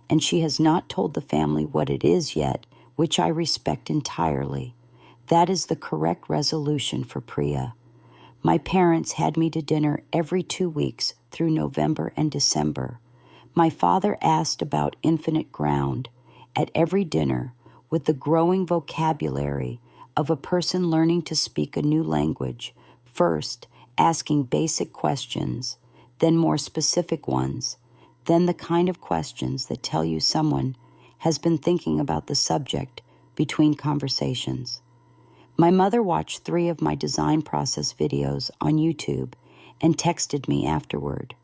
And she has not told the family what it is yet, which I respect entirely. That is the correct resolution for Priya. My parents had me to dinner every 2 weeks through November and December. My father asked about infinite ground at every dinner with the growing vocabulary of a person learning to speak a new language, first asking basic questions, then more specific ones, then the kind of questions that tell you someone has been thinking about the subject between conversations. My mother watched 3 of my design process videos on YouTube and texted me afterward.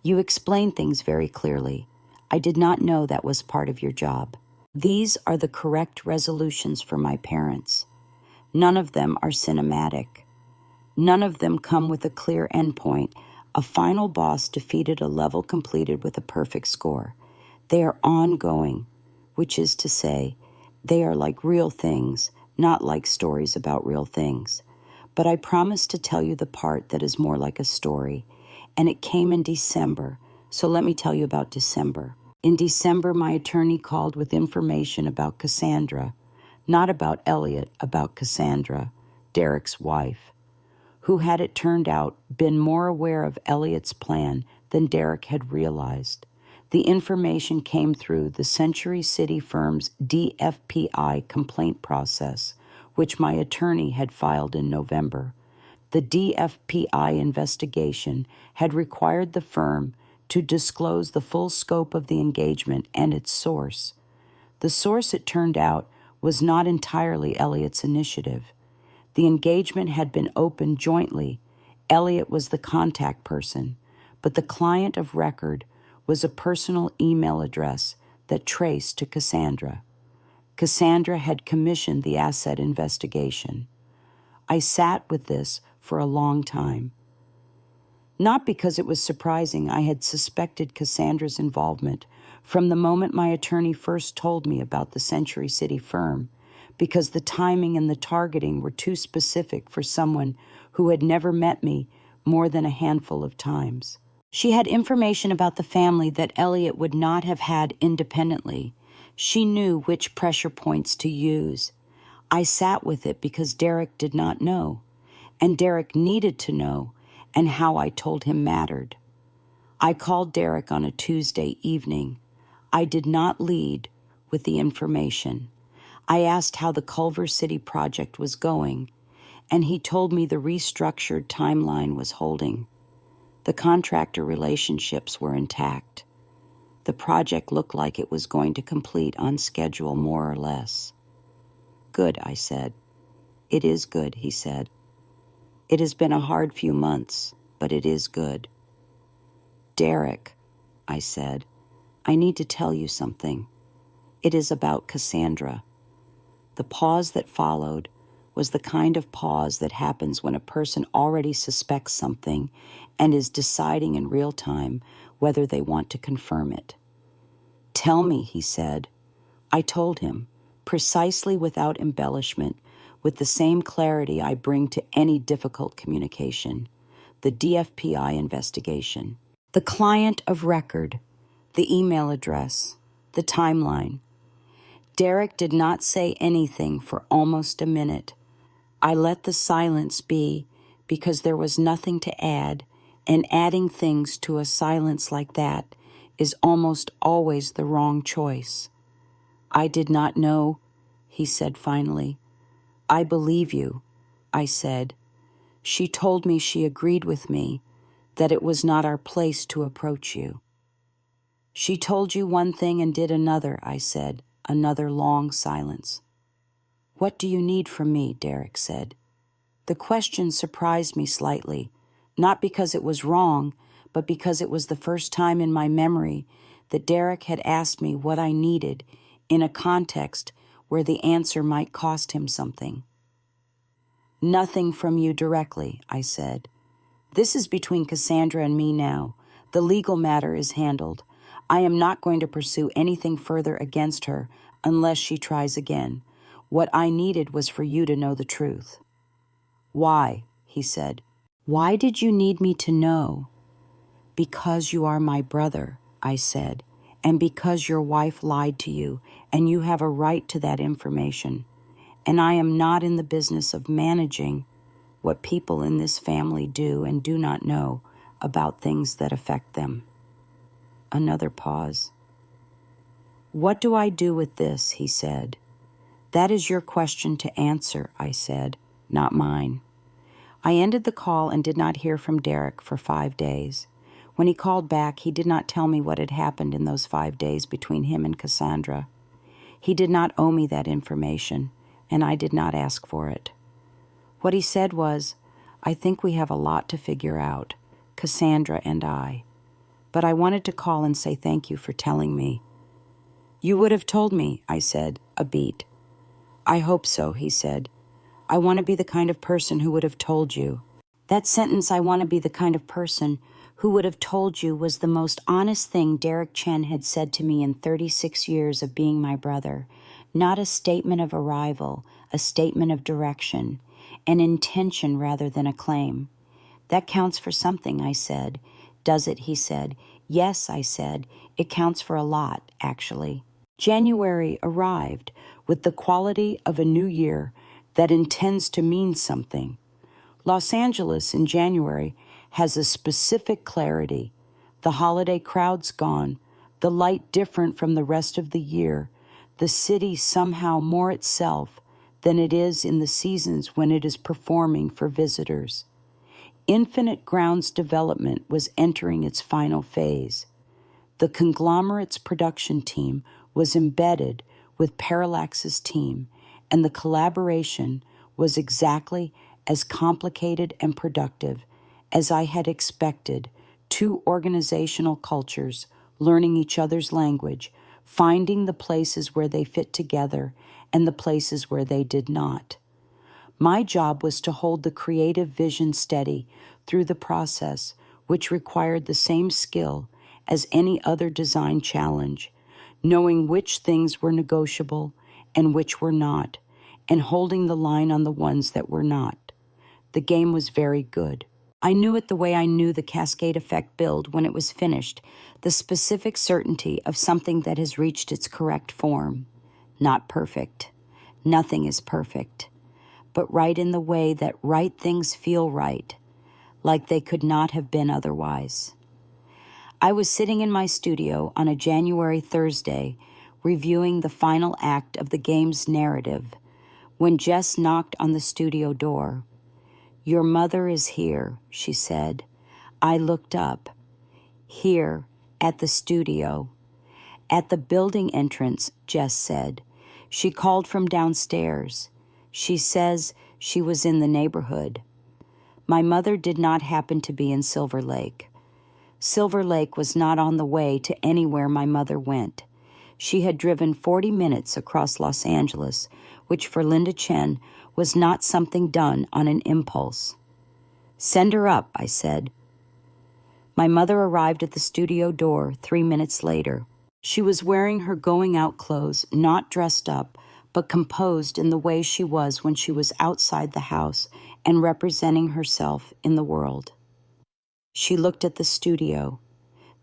You explain things very clearly. I did not know that was part of your job. These are the correct resolutions for my parents. None of them are cinematic. None of them come with a clear endpoint. A final boss defeated, a level completed with a perfect score. They are ongoing, which is to say, they are like real things, not like stories about real things. But I promise to tell you the part that is more like a story, and it came in December, so let me tell you about December. In December, my attorney called with information about Cassandra, not about Elliott, about Cassandra, Derek's wife, who had, it turned out, been more aware of Elliott's plan than Derek had realized. The information came through the Century City firm's DFPI complaint process, which my attorney had filed in November. The DFPI investigation had required the firm to disclose the full scope of the engagement and its source. The source, it turned out, was not entirely Elliott's initiative. The engagement had been opened jointly. Elliott was the contact person, but the client of record was a personal email address that traced to Cassandra. Cassandra had commissioned the asset investigation. I sat with this for a long time. Not because it was surprising. I had suspected Cassandra's involvement from the moment my attorney first told me about the Century City firm, because the timing and the targeting were too specific for someone who had never met me more than a handful of times. She had information about the family that Elliott would not have had independently. She knew which pressure points to use. I sat with it because Derek did not know, and Derek needed to know, and how I told him mattered. I called Derek on a Tuesday evening. I did not lead with the information. I asked how the Culver City project was going, and he told me the restructured timeline was holding. The contractor relationships were intact. The project looked like it was going to complete on schedule, more or less. Good, I said. It is good, he said. It has been a hard few months, but it is good. Derek, I said, I need to tell you something. It is about Cassandra. The pause that followed was the kind of pause that happens when a person already suspects something and is deciding in real time whether they want to confirm it. Tell me, he said. I told him, precisely without embellishment, with the same clarity I bring to any difficult communication, the DFPI investigation, the client of record, the email address, the timeline. Derek did not say anything for almost a minute. I let the silence be because there was nothing to add, and adding things to a silence like that is almost always the wrong choice. I did not know, he said finally. I believe you, I said. She told me she agreed with me, that it was not our place to approach you. She told you one thing and did another, I said, another long silence. What do you need from me, Derek said. The question surprised me slightly, not because it was wrong, but because it was the first time in my memory that Derek had asked me what I needed in a context where the answer might cost him something. Nothing from you directly, I said. This is between Cassandra and me now. The legal matter is handled. I am not going to pursue anything further against her unless she tries again. What I needed was for you to know the truth. Why? He said. Why did you need me to know? Because you are my brother, I said, and because your wife lied to you, and you have a right to that information. And I am not in the business of managing what people in this family do and do not know about things that affect them. Another pause. What do I do with this? He said. That is your question to answer, I said, not mine. I ended the call and did not hear from Derek for 5 days. When he called back, he did not tell me what had happened in those 5 days between him and Cassandra. He did not owe me that information, and I did not ask for it. What he said was, I think we have a lot to figure out, Cassandra and I. But I wanted to call and say thank you for telling me. You would have told me, I said, a beat. I hope so, he said. I want to be the kind of person who would have told you. That sentence, I want to be the kind of person who would have told you, was the most honest thing Derek Chen had said to me in 36 years of being my brother. Not a statement of arrival, a statement of direction, an intention rather than a claim. That counts for something, I said. Does it, he said. Yes, I said. It counts for a lot, actually. January arrived with the quality of a new year that intends to mean something. Los Angeles in January has a specific clarity. The holiday crowd's gone, the light different from the rest of the year, the city somehow more itself than it is in the seasons when it is performing for visitors. Infinite Grounds development was entering its final phase. The conglomerate's production team was embedded with Parallax's team, and the collaboration was exactly as complicated and productive as I had expected. Two organizational cultures learning each other's language, finding the places where they fit together and the places where they did not. My job was to hold the creative vision steady through the process, which required the same skill as any other design challenge, knowing which things were negotiable and which were not, and holding the line on the ones that were not. The game was very good. I knew it the way I knew the cascade effect build when it was finished, the specific certainty of something that has reached its correct form. Not perfect. Nothing is perfect, but right in the way that right things feel right, like they could not have been otherwise. I was sitting in my studio on a January Thursday, reviewing the final act of the game's narrative, when Jess knocked on the studio door. "Your mother is here," she said. I looked up. "Here, at the studio." "At the building entrance," Jess said. "She called from downstairs. She says she was in the neighborhood." My mother did not happen to be in Silver Lake. Silver Lake was not on the way to anywhere my mother went. She had driven 40 minutes across Los Angeles, which for Linda Chen was not something done on an impulse. "Send her up," I said. My mother arrived at the studio door 3 minutes later. She was wearing her going-out clothes, not dressed up, but composed in the way she was when she was outside the house and representing herself in the world. She looked at the studio.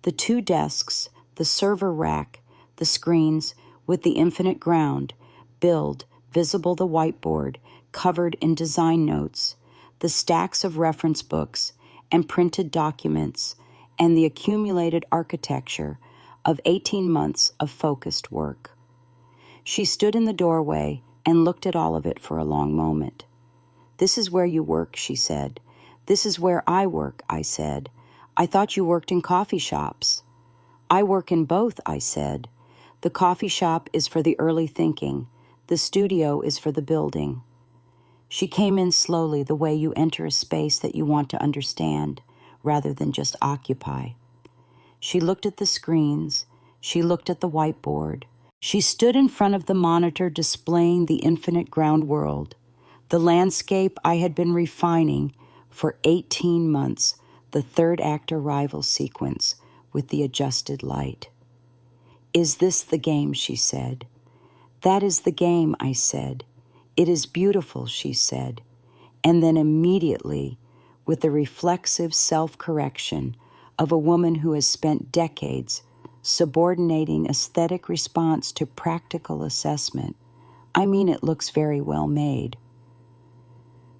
The 2 desks, the server rack, the screens with the infinite ground, build, visible the whiteboard, covered in design notes, the stacks of reference books and printed documents, and the accumulated architecture of 18 months of focused work. She stood in the doorway and looked at all of it for a long moment. "This is where you work," she said. "This is where I work," I said. "I thought you worked in coffee shops." "I work in both," I said. "The coffee shop is for the early thinking. The studio is for the building." She came in slowly, the way you enter a space that you want to understand, rather than just occupy. She looked at the screens. She looked at the whiteboard. She stood in front of the monitor displaying the infinite ground world, the landscape I had been refining for 18 months, the third act arrival sequence with the adjusted light. "Is this the game?" she said. "That is the game," I said. "It is beautiful," she said. And then immediately, with the reflexive self-correction of a woman who has spent decades subordinating aesthetic response to practical assessment, "I mean, it looks very well made."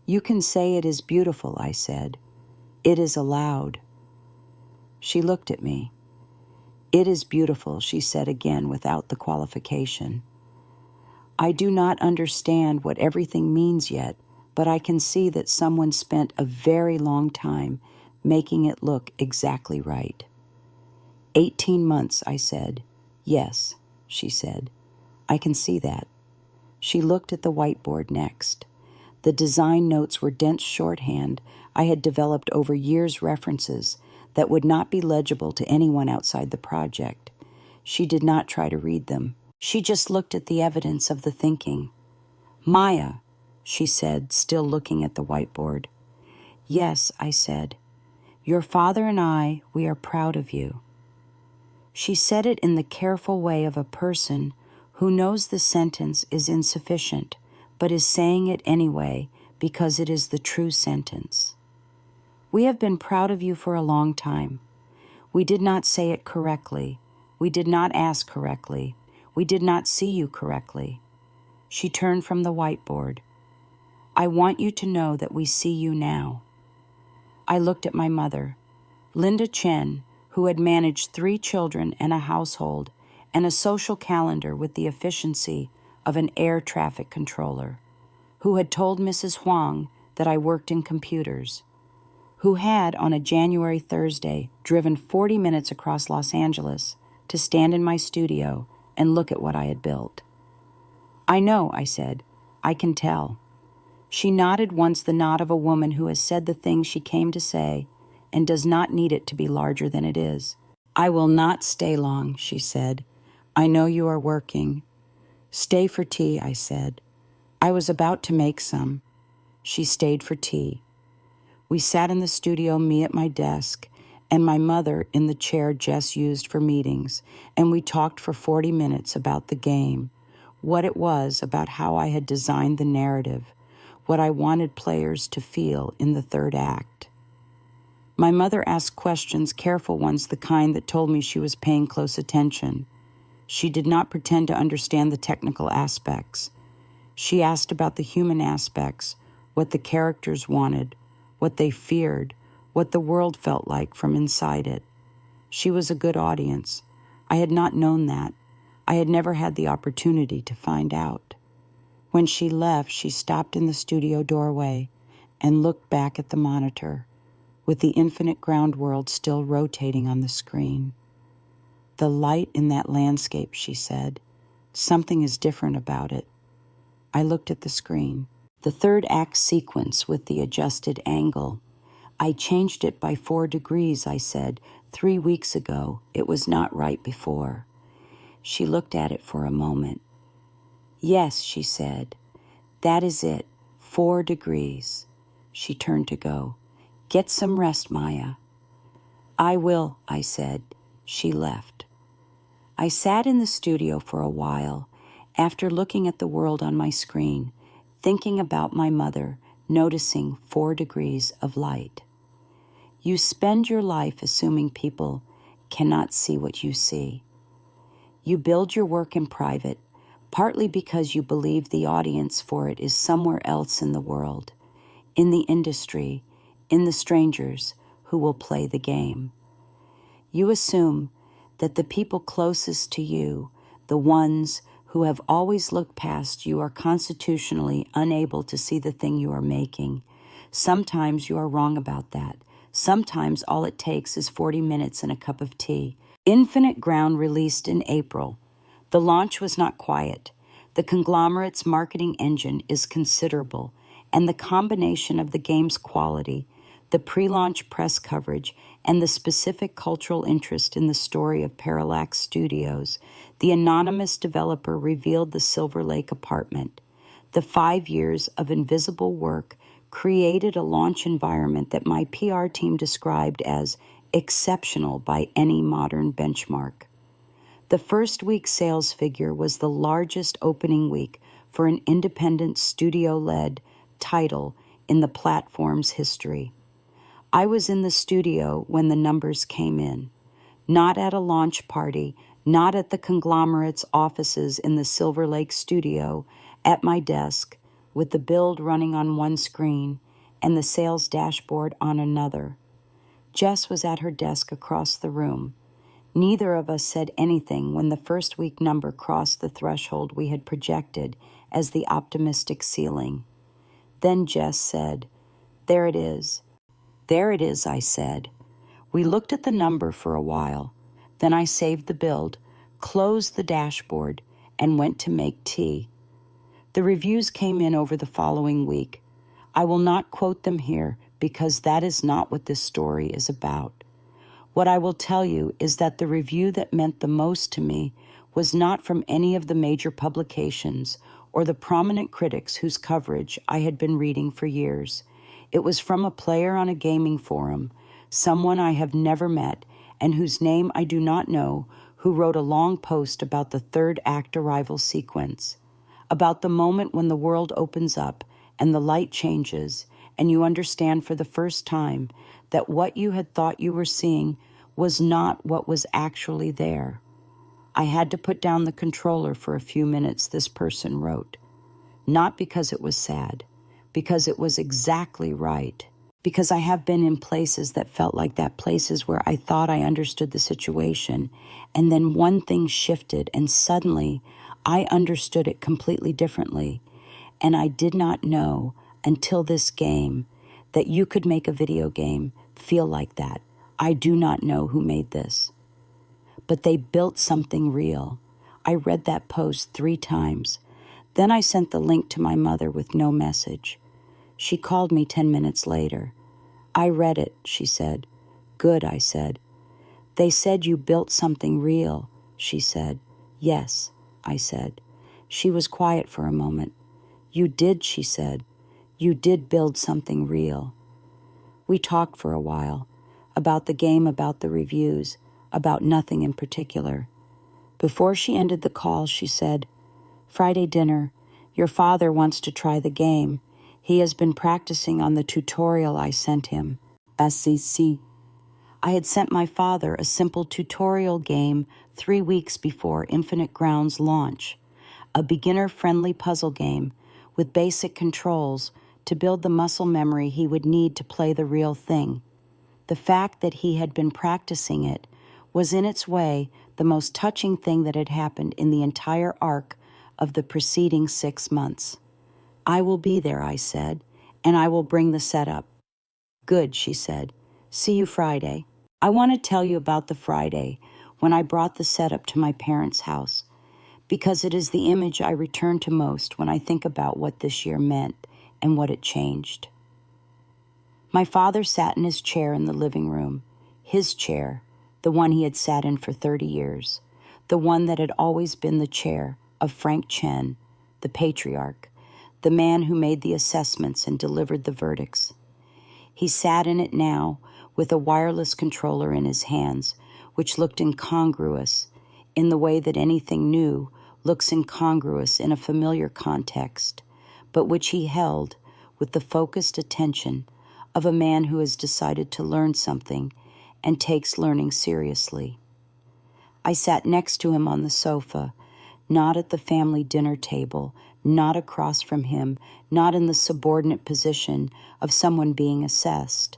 "You can say it is beautiful," I said. "It is allowed." She looked at me. "It is beautiful," she said again without the qualification. "I do not understand what everything means yet, but I can see that someone spent a very long time making it look exactly right." 18 months, I said. "Yes," she said. "I can see that." She looked at the whiteboard next. The design notes were dense shorthand I had developed over years' references that would not be legible to anyone outside the project. She did not try to read them. She just looked at the evidence of the thinking. "Maya," she said, still looking at the whiteboard. "Yes," I said. "Your father and I, we are proud of you." She said it in the careful way of a person who knows the sentence is insufficient, but is saying it anyway because it is the true sentence. "We have been proud of you for a long time. We did not say it correctly. We did not ask correctly. We did not see you correctly." She turned from the whiteboard. "I want you to know that we see you now." I looked at my mother, Linda Chen, who had managed 3 children and a household and a social calendar with the efficiency of an air traffic controller, who had told Mrs. Huang that I worked in computers, who had, on a January Thursday, driven 40 minutes across Los Angeles to stand in my studio and look at what I had built. "I know," I said. "I can tell." She nodded once, the nod of a woman who has said the thing she came to say and does not need it to be larger than it is. "I will not stay long," she said. "I know you are working." "Stay for tea," I said. I was about to make some. She stayed for tea. We sat in the studio, me at my desk, and my mother in the chair Jess used for meetings, and we talked for 40 minutes about the game, what it was, about how I had designed the narrative, what I wanted players to feel in the third act. My mother asked questions, careful ones, the kind that told me she was paying close attention. She did not pretend to understand the technical aspects. She asked about the human aspects, what the characters wanted, what they feared, what the world felt like from inside it. She was a good audience. I had not known that. I had never had the opportunity to find out. When she left, she stopped in the studio doorway and looked back at the monitor, with the infinite ground world still rotating on the screen. "The light in that landscape," she said. "Something is different about it." I looked at the screen. The third act sequence with the adjusted angle. "I changed it by 4 degrees," I said. 3 weeks ago. It was not right before." She looked at it for a moment. "Yes," she said. "That is it. 4 degrees." She turned to go. "Get some rest, Maya." "I will," I said. She left. I sat in the studio for a while, after looking at the world on my screen, thinking about my mother, noticing 4 degrees of light. You spend your life assuming people cannot see what you see. You build your work in private, partly because you believe the audience for it is somewhere else in the world, in the industry, in the strangers who will play the game. You assume that the people closest to you, the ones who have always looked past you, are constitutionally unable to see the thing you are making. Sometimes you are wrong about that. Sometimes all it takes is 40 minutes and a cup of tea. Infinite Ground released in April. The launch was not quiet. The conglomerate's marketing engine is considerable, and the combination of the game's quality, the pre-launch press coverage, and the specific cultural interest in the story of Parallax Studios, the anonymous developer revealed the Silver Lake apartment. The 5 years of invisible work created a launch environment that my PR team described as exceptional by any modern benchmark. The first week sales figure was the largest opening week for an independent studio-led title in the platform's history. I was in the studio when the numbers came in, not at a launch party, not at the conglomerate's offices in the Silver Lake studio, at my desk, with the build running on one screen and the sales dashboard on another. Jess was at her desk across the room. Neither of us said anything when the first week number crossed the threshold we had projected as the optimistic ceiling. Then Jess said, "There it is." "There it is," I said. We looked at the number for a while. Then I saved the build, closed the dashboard, and went to make tea. The reviews came in over the following week. I will not quote them here because that is not what this story is about. What I will tell you is that the review that meant the most to me was not from any of the major publications or the prominent critics whose coverage I had been reading for years. It was from a player on a gaming forum, someone I have never met and whose name I do not know, who wrote a long post about the third act arrival sequence, about the moment when the world opens up and the light changes and you understand for the first time that what you had thought you were seeing was not what was actually there. I had to put down the controller for a few minutes, this person wrote. Not because it was sad, because it was exactly right. Because I have been in places that felt like that, places where I thought I understood the situation, and then one thing shifted, and suddenly I understood it completely differently. And I did not know until this game that you could make a video game feel like that. I do not know who made this. But they built something real. I read that post 3 times. Then I sent the link to my mother with no message. She called me 10 minutes later. "I read it," she said. "Good," I said. "They said you built something real," she said. "Yes," I said. She was quiet for a moment. "You did," she said. "You did build something real." We talked for a while, about the game, about the reviews, about nothing in particular. Before she ended the call, she said, "Friday dinner, your father wants to try the game. He has been practicing on the tutorial I sent him." Assisi. I had sent my father a simple tutorial game 3 weeks before Infinite Ground's launch, a beginner-friendly puzzle game with basic controls to build the muscle memory he would need to play the real thing. The fact that he had been practicing it was in its way the most touching thing that had happened in the entire arc of the preceding 6 months. "I will be there," I said, and I will bring the setup. Good, she said. See you Friday. I want to tell you about the Friday when I brought the setup to my parents' house, because it is the image I return to most when I think about what this year meant and what it changed. My father sat in his chair in the living room, his chair, the one he had sat in for 30 years, the one that had always been the chair of Frank Chen, the patriarch, the man who made the assessments and delivered the verdicts. He sat in it now with a wireless controller in his hands, which looked incongruous in the way that anything new looks incongruous in a familiar context, but which he held with the focused attention of a man who has decided to learn something and takes learning seriously. I sat next to him on the sofa, not at the family dinner table, not across from him, not in the subordinate position of someone being assessed.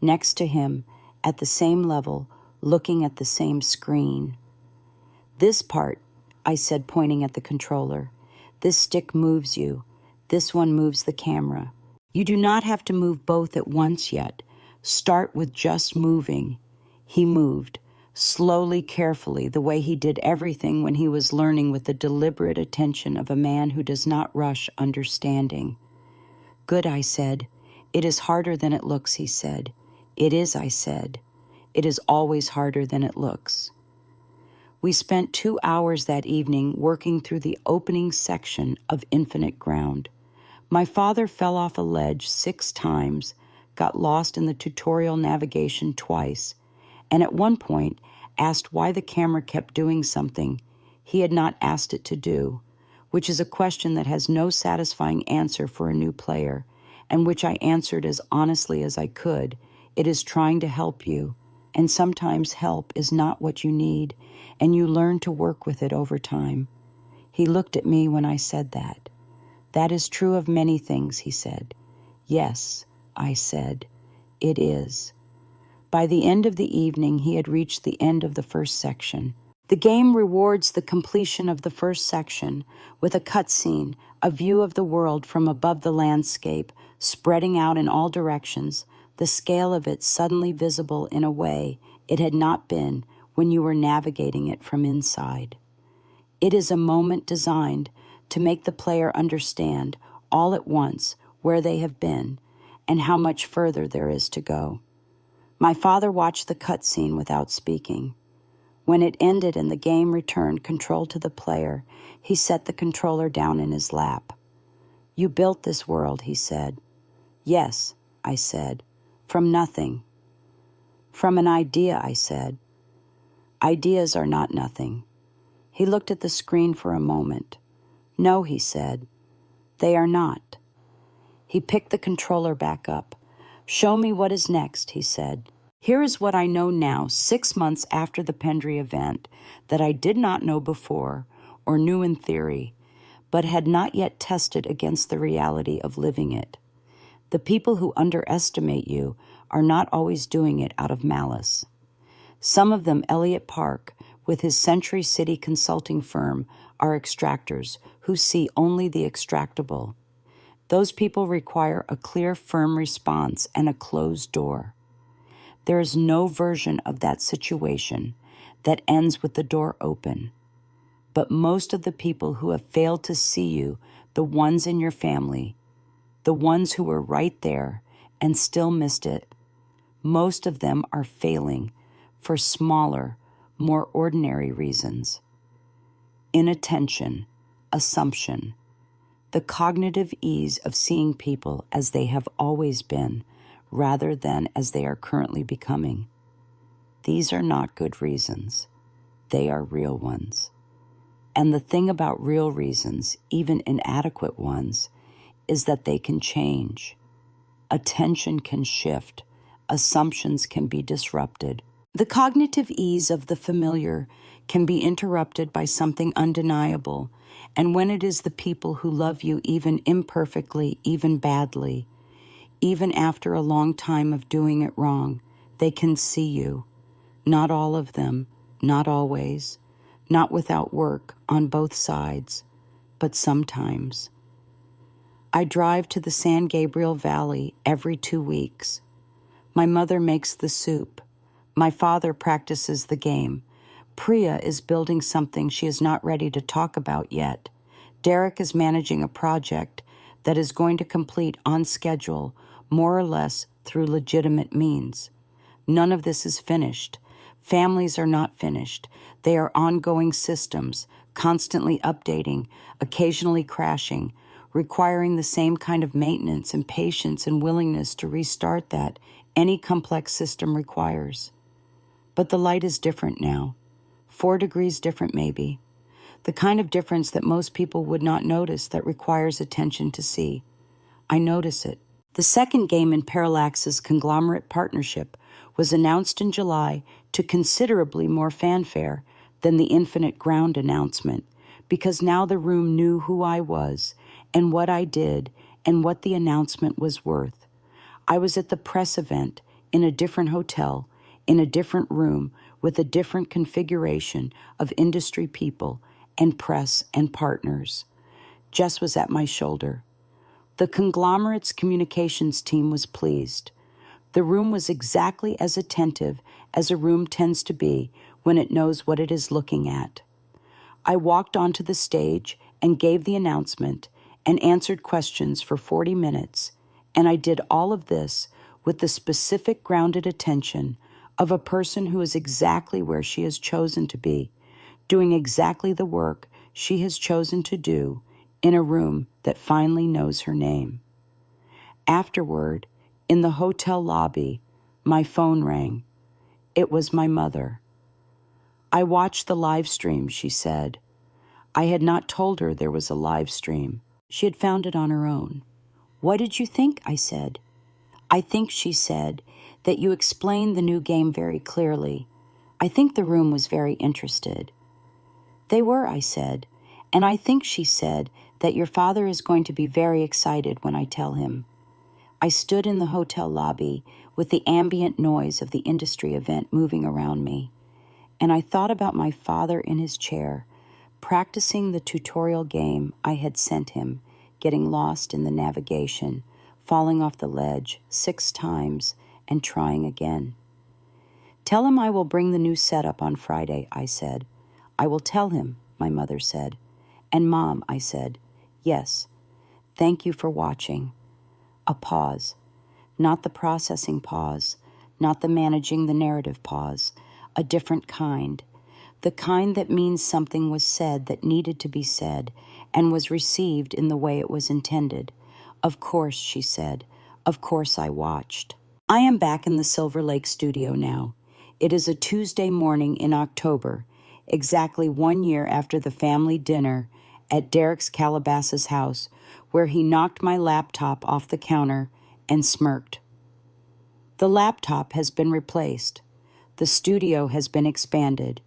Next to him, at the same level, looking at the same screen. This part, I said, pointing at the controller, this stick moves you. This one moves the camera. You do not have to move both at once yet. Start with just moving. He moved, slowly, carefully, the way he did everything when he was learning, with the deliberate attention of a man who does not rush understanding. Good, I said. It is harder than it looks, he said. It is, I said. It is always harder than it looks. We spent 2 hours that evening working through the opening section of Infinite Ground. My father fell off a ledge 6 times, got lost in the tutorial navigation twice, and at one point asked why the camera kept doing something he had not asked it to do, which is a question that has no satisfying answer for a new player, and which I answered as honestly as I could. It is trying to help you, and sometimes help is not what you need, and you learn to work with it over time. He looked at me when I said that. That is true of many things, he said. Yes, I said, it is. By the end of the evening, he had reached the end of the first section. The game rewards the completion of the first section with a cutscene, a view of the world from above the landscape, spreading out in all directions, the scale of it suddenly visible in a way it had not been when you were navigating it from inside. It is a moment designed to make the player understand all at once where they have been and how much further there is to go. My father watched the cutscene without speaking. When it ended and the game returned control to the player, he set the controller down in his lap. You built this world, he said. Yes, I said. From nothing. From an idea, I said. Ideas are not nothing. He looked at the screen for a moment. No, he said. They are not. He picked the controller back up. Show me what is next, he said. Here is what I know now, 6 months after the Pendry event, that I did not know before, or knew in theory, but had not yet tested against the reality of living it. The people who underestimate you are not always doing it out of malice. Some of them, Elliot Park, with his Century City consulting firm, are extractors who see only the extractable. Those people require a clear, firm response and a closed door. There is no version of that situation that ends with the door open. But most of the people who have failed to see you, the ones in your family, the ones who were right there and still missed it, most of them are failing for smaller, more ordinary reasons. Inattention, assumption, the cognitive ease of seeing people as they have always been, rather than as they are currently becoming. These are not good reasons. They are real ones. And the thing about real reasons, even inadequate ones, is that they can change. Attention can shift. Assumptions can be disrupted. The cognitive ease of the familiar can be interrupted by something undeniable, and when it is the people who love you even imperfectly, even badly, even after a long time of doing it wrong, they can see you. Not all of them, not always, not without work on both sides, but sometimes. I drive to the San Gabriel Valley every 2 weeks. My mother makes the soup. My father practices the game. Priya is building something she is not ready to talk about yet. Derek is managing a project that is going to complete on schedule, more or less through legitimate means. None of this is finished. Families are not finished. They are ongoing systems, constantly updating, occasionally crashing, requiring the same kind of maintenance and patience and willingness to restart that any complex system requires. But the light is different now. 4 degrees different, maybe. The kind of difference that most people would not notice that requires attention to see. I notice it. The second game in Parallax's conglomerate partnership was announced in July to considerably more fanfare than the Infinite Ground announcement, because now the room knew who I was and what I did and what the announcement was worth. I was at the press event in a different hotel, in a different room, with a different configuration of industry people and press and partners. Jess was at my shoulder. The conglomerate's communications team was pleased. The room was exactly as attentive as a room tends to be when it knows what it is looking at. I walked onto the stage and gave the announcement and answered questions for 40 minutes, and I did all of this with the specific grounded attention of a person who is exactly where she has chosen to be, doing exactly the work she has chosen to do in a room that finally knows her name. Afterward, in the hotel lobby, my phone rang. It was my mother. I watched the live stream, she said. I had not told her there was a live stream. She had found it on her own. What did you think? I said. I think, she said, that you explained the new game very clearly. I think the room was very interested. They were, I said, and I think, she said, that your father is going to be very excited when I tell him. I stood in the hotel lobby with the ambient noise of the industry event moving around me, and I thought about my father in his chair, practicing the tutorial game I had sent him, getting lost in the navigation, falling off the ledge 6 times, and trying again. Tell him I will bring the new setup on Friday, I said. I will tell him, my mother said. And Mom, I said, yes, thank you for watching. A pause. Not the processing pause, not the managing the narrative pause, a different kind. The kind that means something was said that needed to be said and was received in the way it was intended. Of course, she said. Of course I watched. I am back in the Silver Lake studio now. It is a Tuesday morning in October, exactly 1 year after the family dinner at Derek's Calabasas house, where he knocked my laptop off the counter and smirked. The laptop has been replaced. The studio has been expanded.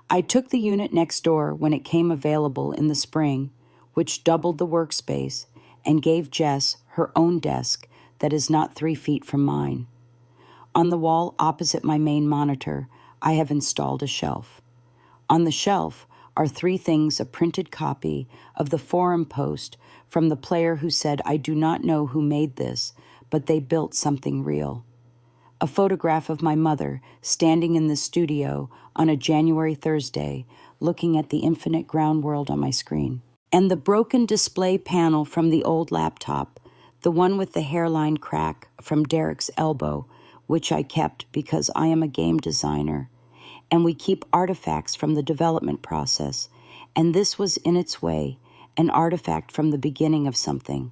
I took the unit next door when it came available in the spring, which doubled the workspace, and gave Jess her own desk that is not 3 feet from mine. On the wall opposite my main monitor, I have installed a shelf. On the shelf are 3 things, a printed copy of the forum post from the player who said, I do not know who made this, but they built something real. A photograph of my mother standing in the studio on a January Thursday, looking at the infinite ground world on my screen. And the broken display panel from the old laptop, the one with the hairline crack from Derek's elbow, which I kept because I am a game designer, and we keep artifacts from the development process, and this was in its way an artifact from the beginning of something.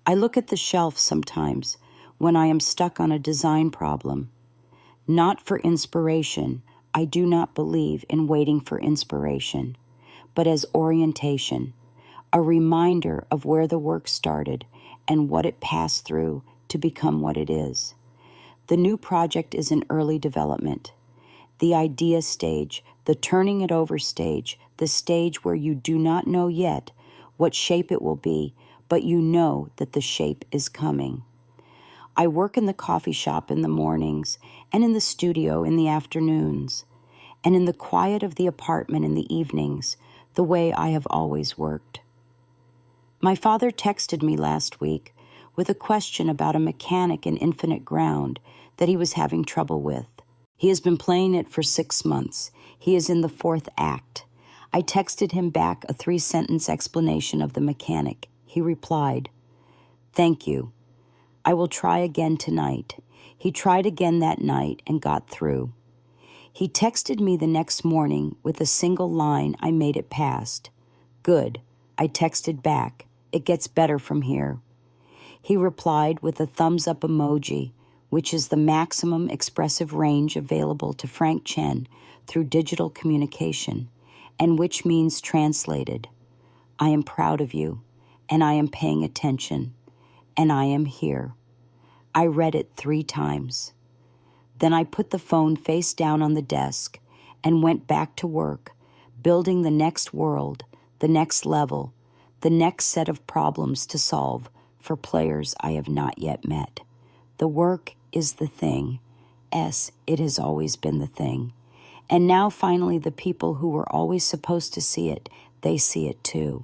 I look at the shelf sometimes when I am stuck on a design problem. Not for inspiration, I do not believe in waiting for inspiration, but as orientation, a reminder of where the work started and what it passed through to become what it is. The new project is in early development. The idea stage, the turning it over stage, the stage where you do not know yet what shape it will be, but you know that the shape is coming. I work in the coffee shop in the mornings and in the studio in the afternoons, and in the quiet of the apartment in the evenings, the way I have always worked. My father texted me last week with a question about a mechanic in Infinite Ground that he was having trouble with. He has been playing it for 6 months. He is in the 4th act. I texted him back a 3-sentence explanation of the mechanic. He replied, "Thank you. I will try again tonight." He tried again that night and got through. He texted me the next morning with a single line, "I made it past." "Good." I texted back, "It gets better from here." He replied with a thumbs up emoji, which is the maximum expressive range available to Frank Chen through digital communication, and which means translated, "I am proud of you, and I am paying attention, and I am here." I read it 3 times. Then I put the phone face down on the desk and went back to work, building the next world, the next level, the next set of problems to solve for players I have not yet met. The work is the thing. It has always been the thing. And now finally the people who were always supposed to see it, they see it too.